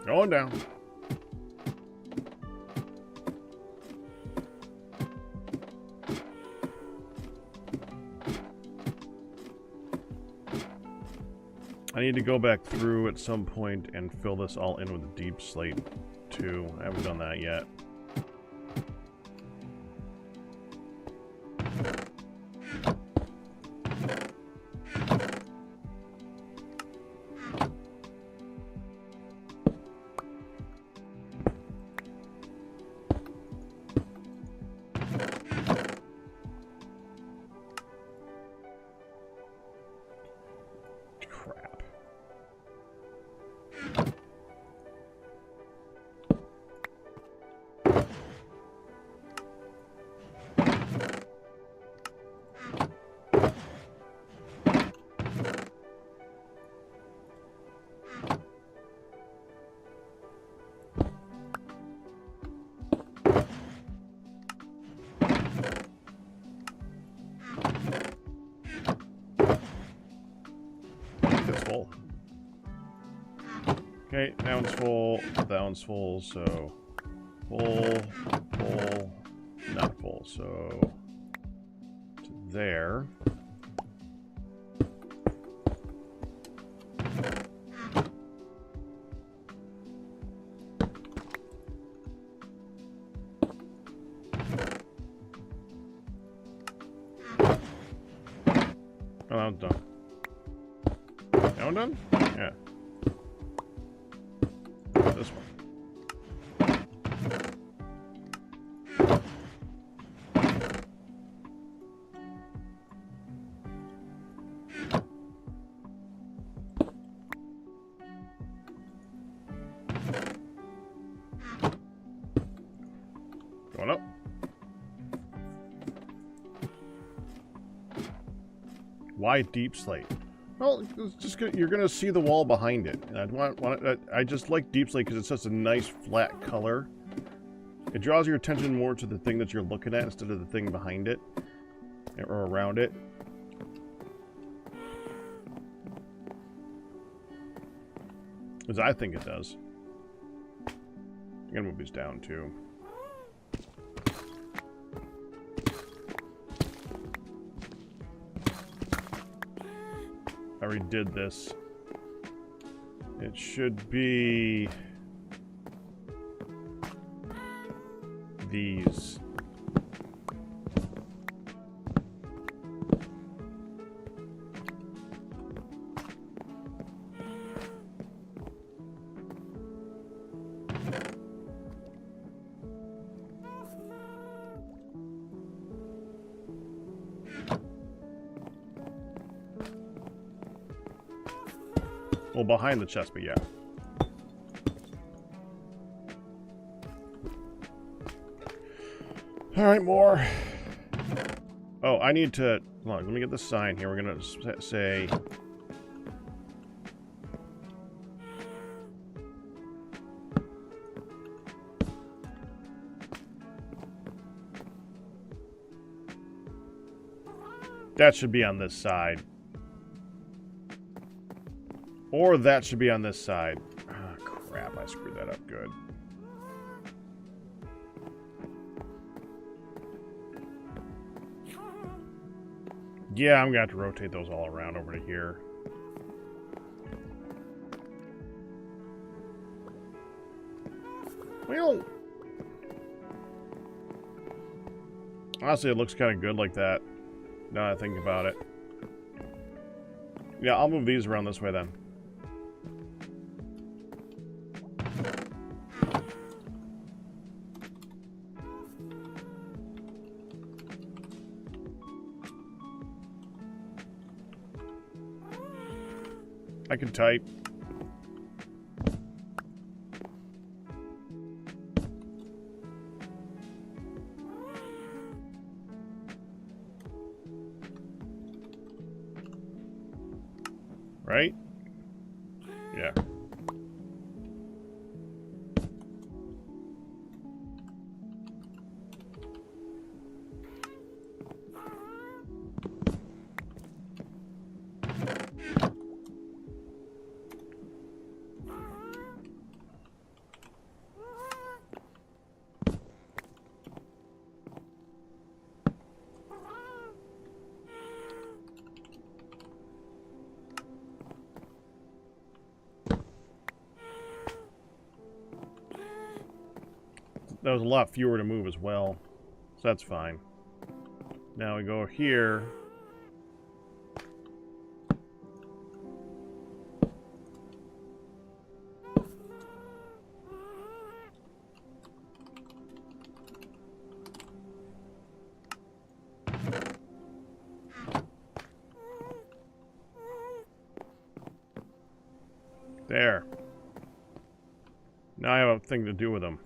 Going down. I need to go back through at some point and fill this all in with a deep slate too. I haven't done that yet. Full. Okay, that one's full, that one's full, so full, full, not full, so to there. Oh, I'm done. Now I'm done? Yeah. This one. Going up. Why deep slate? Well, it's just you're gonna see the wall behind it. And I just like deep slate because it's such a nice flat color. It draws your attention more to the thing that you're looking at instead of the thing behind it or around it. As I think it does. I'm gonna move these down too. I already did this. It should be these. Well, behind the chest, but yeah. Alright, more. Oh, I need to... Hold on, let me get the sign here. We're going to say... That should be on this side. Or that should be on this side. Ah, crap, I screwed that up good. Yeah, I'm going to have to rotate those all around over to here. Well, honestly, it looks kind of good like that, now that I think about it. Yeah, I'll move these around this way then. I can type. Right? Yeah. That was a lot fewer to move as well, so that's fine. Now we go here. There. Now I have a thing to do with them.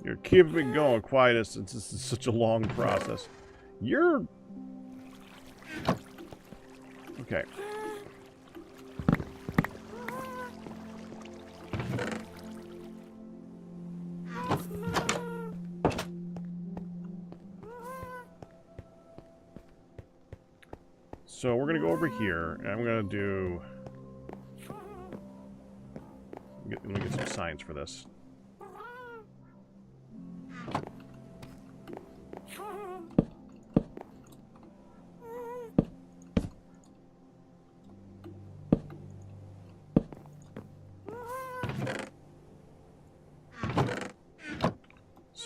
You're keeping it going quiet since this is such a long process. You're... Okay. So we're going to go over here, and I'm going to do... Let me get some signs for this.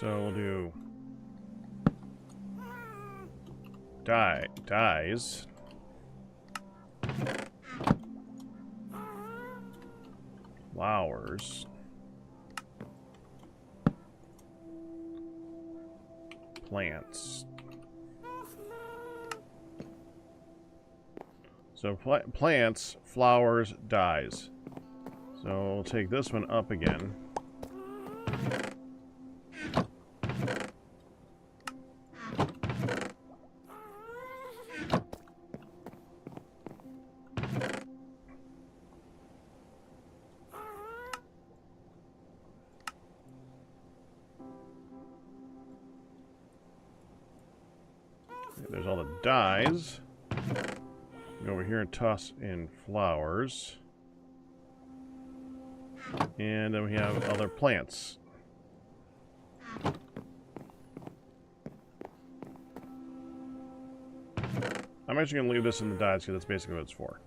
So we'll do dyes. Flowers. Plants. So plants, flowers, dyes. So we'll take this one up again. There's all the dyes. Go over here and toss in flowers. And then we have other plants. I'm actually going to leave this in the dyes because that's basically what it's for.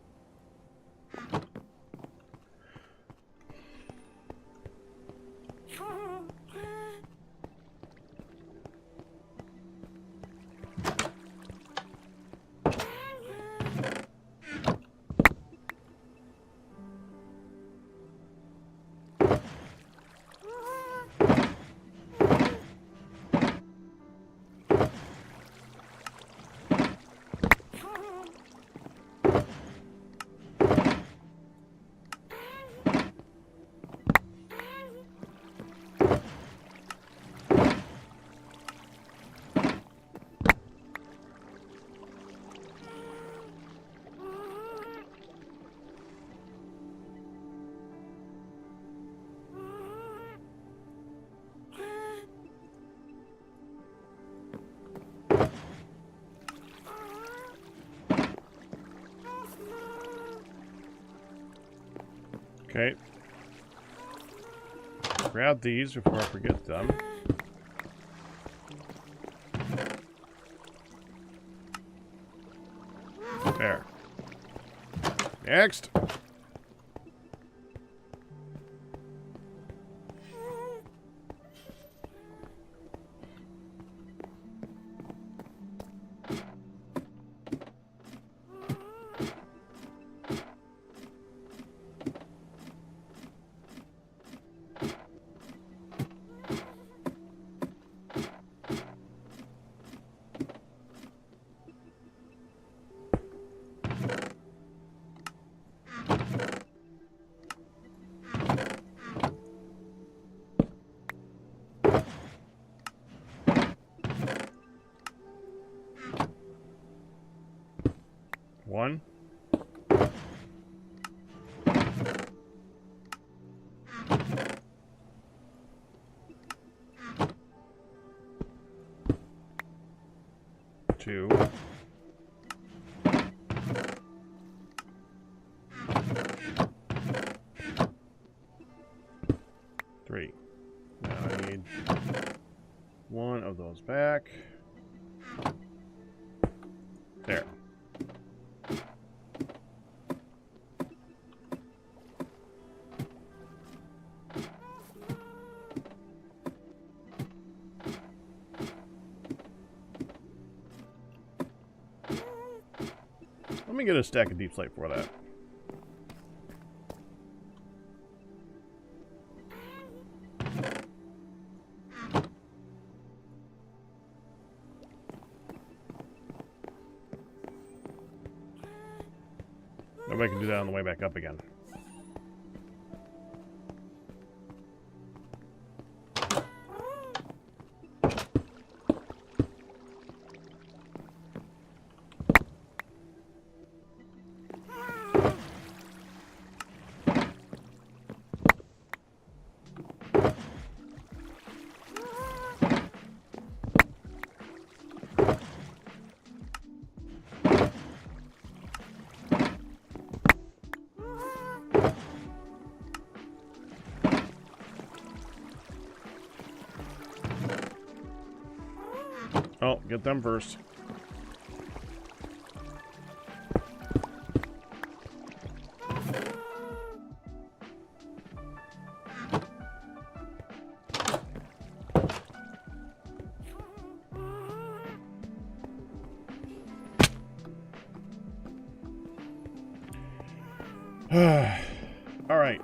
Okay. Grab these before I forget them. There. Next. One. Two. Three. Now I need one of those back. There. Let me get a stack of deep slate for that. Maybe I can do that on the way back up again. Oh, get them first. Alright.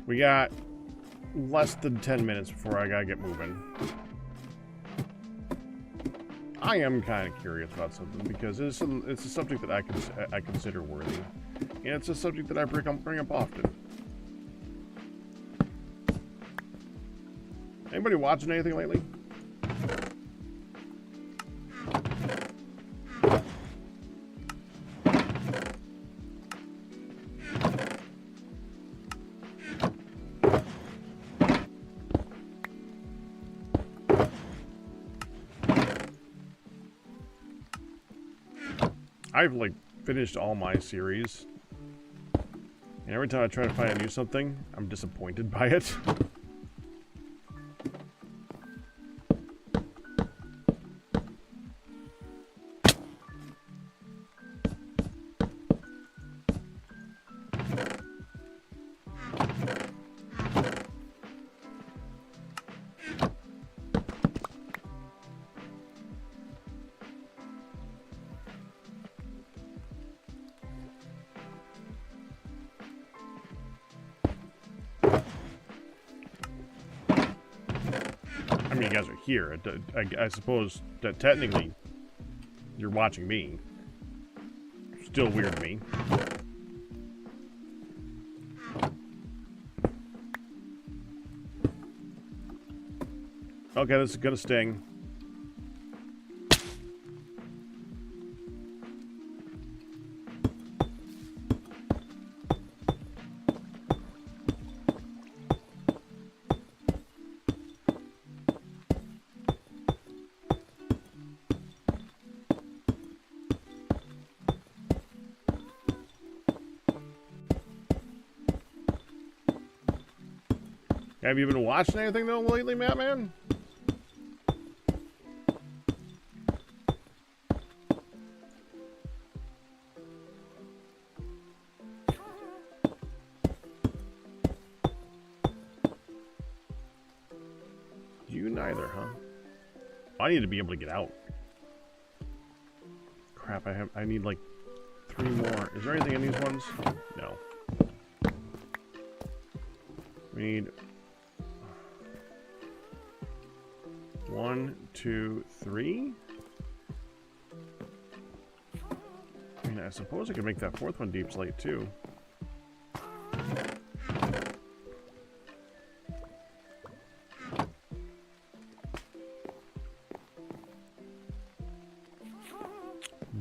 We got less than 10 minutes before I gotta get moving. I am kind of curious about something because it's a subject that I consider worthy. And it's a subject that I bring up often. Anybody watching anything lately? I've like finished all my series, and every time I try to find a new something, I'm disappointed by it. I mean, you guys are here. I suppose that technically you're watching me. Still weird to me. Okay, this is gonna sting. Have you been watching anything though lately, Matt Man? You neither, huh? I need to be able to get out. Crap, I need like 3 more. Is there anything in these ones? No. We need 1, 2, 3. I mean, I suppose I could make that 4th one deep slate too.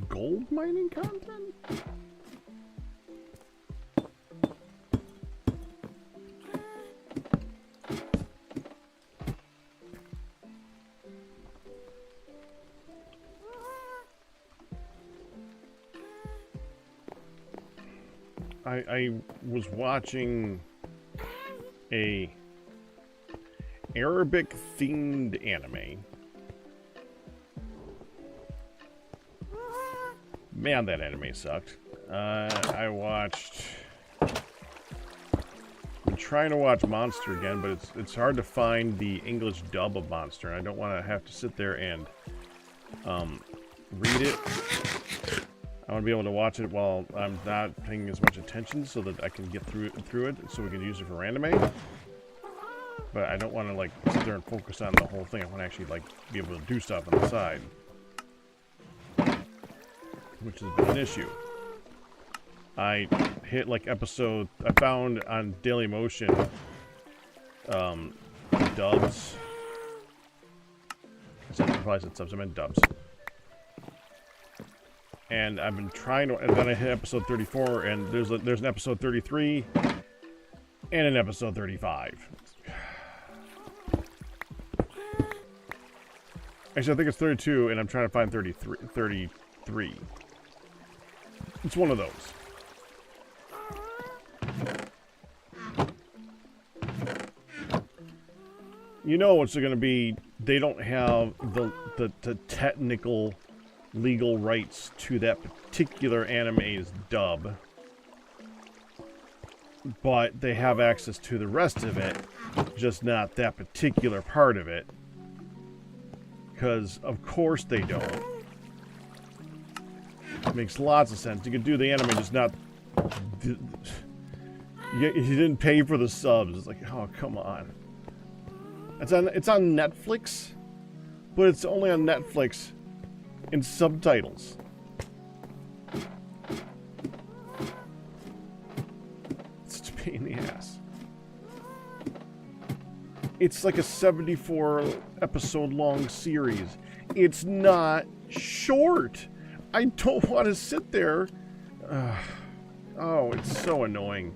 Gold mining content? I was watching a Arabic themed anime. Man, that anime sucked. I watched... I'm trying to watch Monster again, but it's hard to find the English dub of Monster, and I don't want to have to sit there and read it. I want to be able to watch it while I'm not paying as much attention so that I can get through it so we can use it for anime. But I don't want to like sit there and focus on the whole thing. I want to actually like be able to do stuff on the side, which has been an issue. I hit like episode... I found on Dailymotion dubs. I probably said subs, I meant dubs. And I've been trying to... And then I hit episode 34, and there's an episode 33 and an episode 35. Actually, I think it's 32, and I'm trying to find 33. It's one of those. You know what's going to be... They don't have the technical... legal rights to that particular anime's dub, but they have access to the rest of it, just not that particular part of it, because of course they don't. It makes lots of sense. You could do the anime, just not You didn't pay for the subs. It's like, oh, come on. It's on Netflix, but it's only on Netflix in subtitles. It's such a pain in the ass. It's like a 74 episode long series. It's not short. I don't want to sit there. Oh, it's so annoying.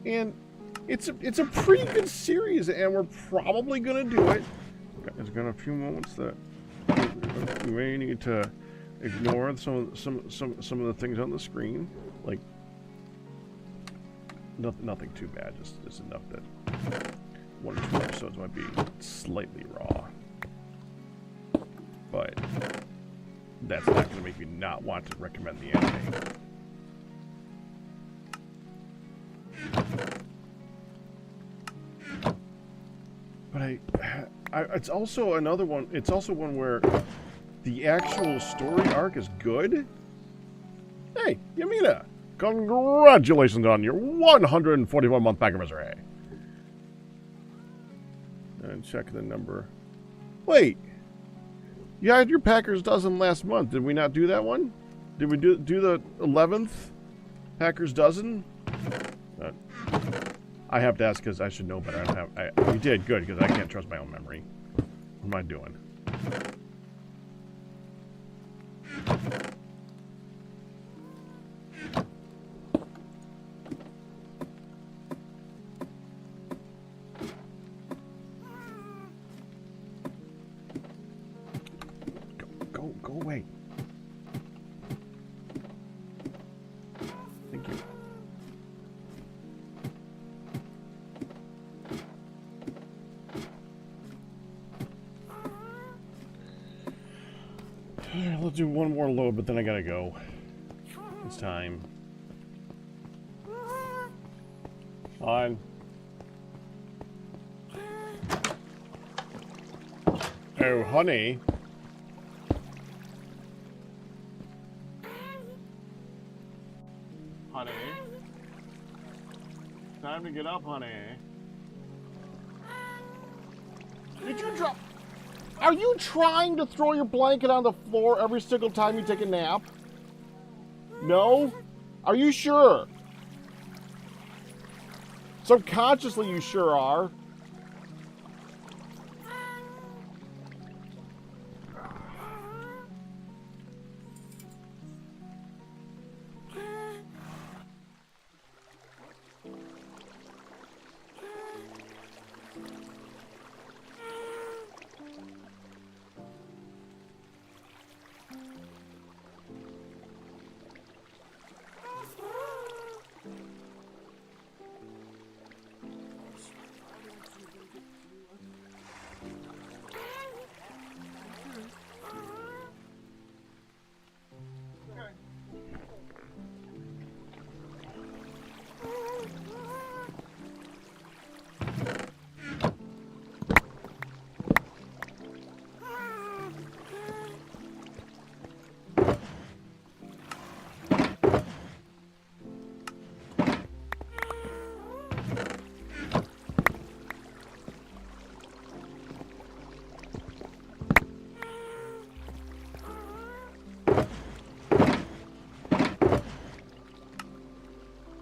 And it's a pretty good series, and we're probably gonna do it. It's got a few moments that we may need to ignore some of the things on the screen, like nothing too bad, just enough that one or two episodes might be slightly raw. But that's not gonna make me not want to recommend the anime. But it's also another one. It's also one where the actual story arc is good. Hey, Yamina, congratulations on your 144-month pack of misery. And check the number. Wait, you had your Packers dozen last month. Did we not do that one? Did we do the 11th Packers dozen? I have to ask because I should know better. We did good because I can't trust my own memory. What am I doing? Go away. Thank you. Alright, let's do one more load, but then I gotta go. It's time. On. Oh, honey. Honey. Time to get up, honey. Did you drop? Are you trying to throw your blanket on the floor every single time you take a nap? No? Are you sure? Subconsciously, you sure are.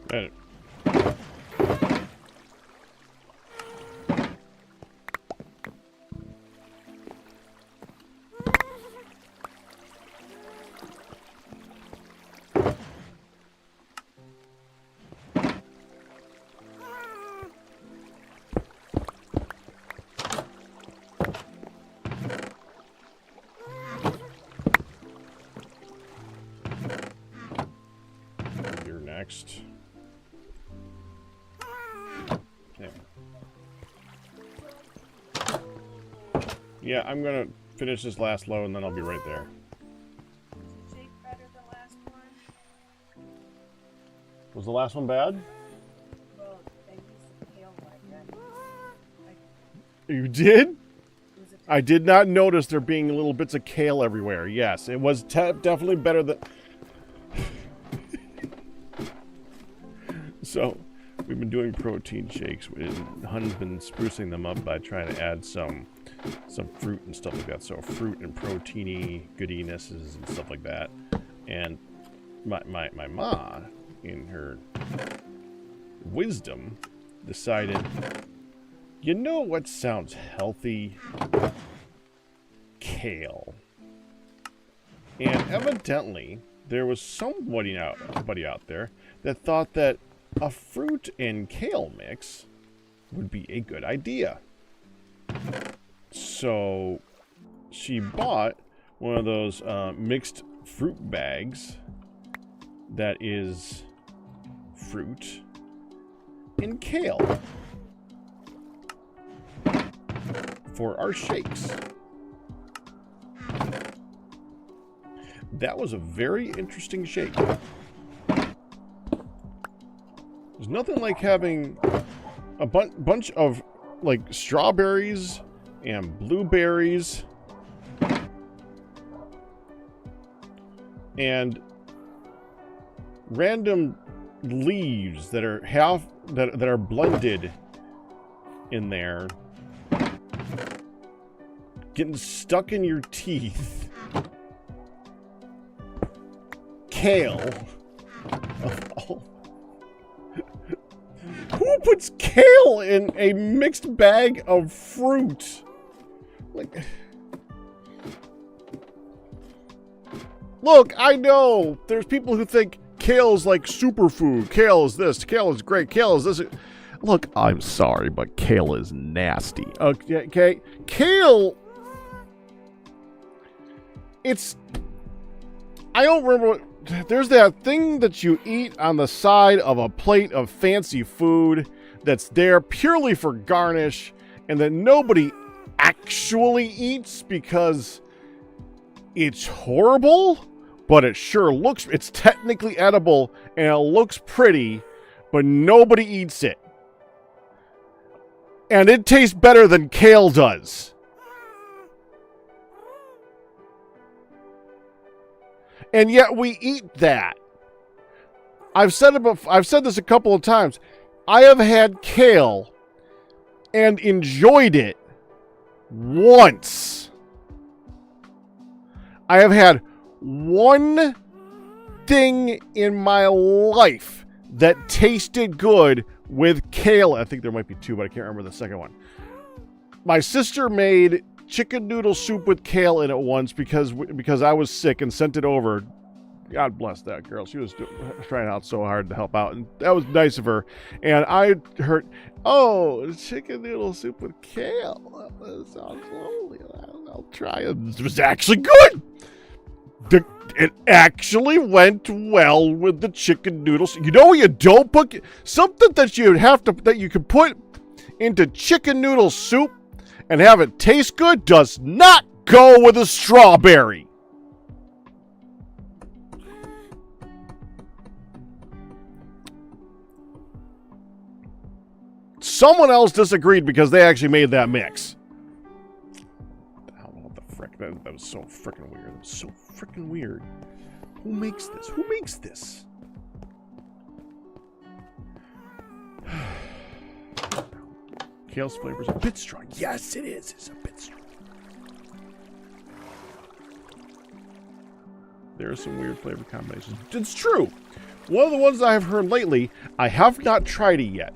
Edit. You're next. Yeah, I'm gonna finish this last load and then I'll be right there. Does it shake better the last one? Was the last one bad? Well, they used some kale like that. You did? Was it I did not notice there being little bits of kale everywhere. Yes, it was definitely better than... So we've been doing protein shakes, and Hun's been sprucing them up by trying to add some fruit and stuff like that. So fruit and proteiny goodinesses and stuff like that. And my ma, in her wisdom, decided, you know what sounds healthy? Kale. And evidently, there was somebody out there that thought that a fruit and kale mix would be a good idea. So she bought one of those mixed fruit bags that is fruit and kale for our shakes. That was a very interesting shake. There's nothing like having a bunch of like strawberries and blueberries and random leaves that are that are blended in there, getting stuck in your teeth. Kale. Oh. Who puts kale in a mixed bag of fruit? Like, look, I know there's people who think kale is like superfood. Kale is this. Kale is great. Kale is this. Look, I'm sorry, but kale is nasty. Okay, kale. I don't remember what. There's that thing that you eat on the side of a plate of fancy food that's there purely for garnish and that nobody actually eats because it's horrible, but it sure looks, it's technically edible and it looks pretty, but nobody eats it. And it tastes better than kale does. And yet we eat that. I've said this a couple of times. I have had kale and enjoyed it once. I have had one thing in my life that tasted good with kale. I think there might be two, but I can't remember the second one. My sister made chicken noodle soup with kale in it once because I was sick and sent it over. God bless that girl. She was trying out so hard to help out, and that was nice of her. And I heard, oh, chicken noodle soup with kale. That sounds lovely. I'll try it. It was actually good. It actually went well with the chicken noodles. You know, you don't put something that you can put into chicken noodle soup and have it taste good does not go with a strawberry. Someone else disagreed because they actually made that mix. I don't know what the frick. That was so freaking weird. That was so freaking weird. Who makes this? Who makes this? Kale's flavor's a bit strong. Yes, it is. It's a bit strong. There are some weird flavor combinations. It's true. One of the ones I have heard lately, I have not tried it yet,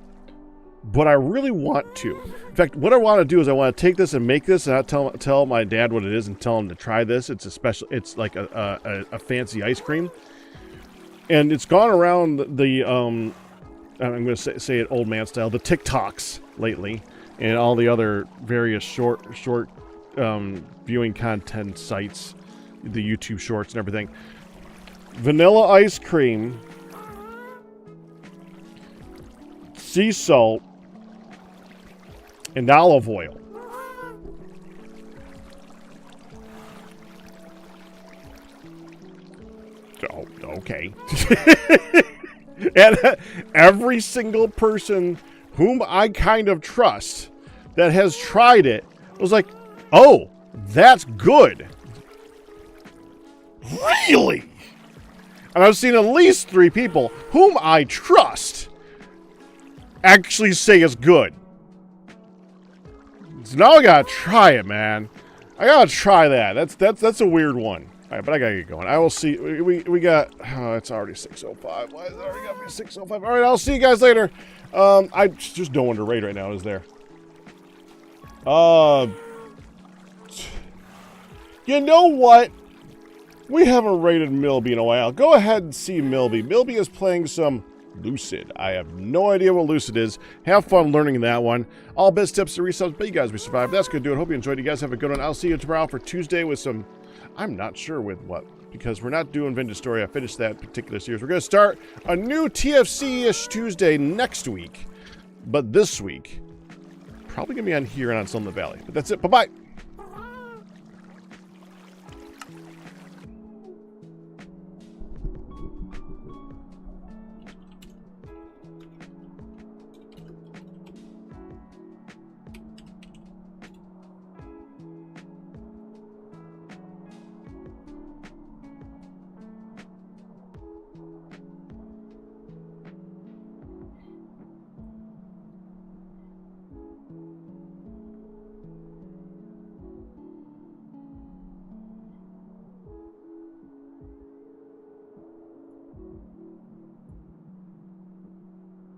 but I really want to. In fact, what I want to do is I want to take this and make this, and I tell my dad what it is and tell him to try this. It's a special. It's like a fancy ice cream, and it's gone around the I'm going to say it old man style, the TikToks lately, and all the other various short viewing content sites, the YouTube shorts and everything. Vanilla ice cream, sea salt, and olive oil. Oh, okay. And every single person whom I kind of trust that has tried it was like, oh, that's good. Really? And I've seen at least 3 people whom I trust actually say is good. So now I gotta try it, man. I gotta try that. That's a weird one. All right, but I gotta get going. I will see. We got. Oh, it's already 6:05. Why is it already got to be 6:05? All right, I'll see you guys later. I just no one to raid right now, is there? You know what? We haven't raided Milby in a while. Go ahead and see Milby. Milby is playing some Lucid. I have no idea what Lucid is. Have fun learning that one. All best tips to resubs, but you guys, we survived. That's good, dude. Hope you enjoyed. You guys have a good one. I'll see you tomorrow for Tuesday with some... I'm not sure with what, because we're not doing Vintage Story. I finished that particular series. We're going to start a new TFC-ish Tuesday next week. But this week, probably going to be on here and on Sun in the Valley. But that's it. Bye-bye.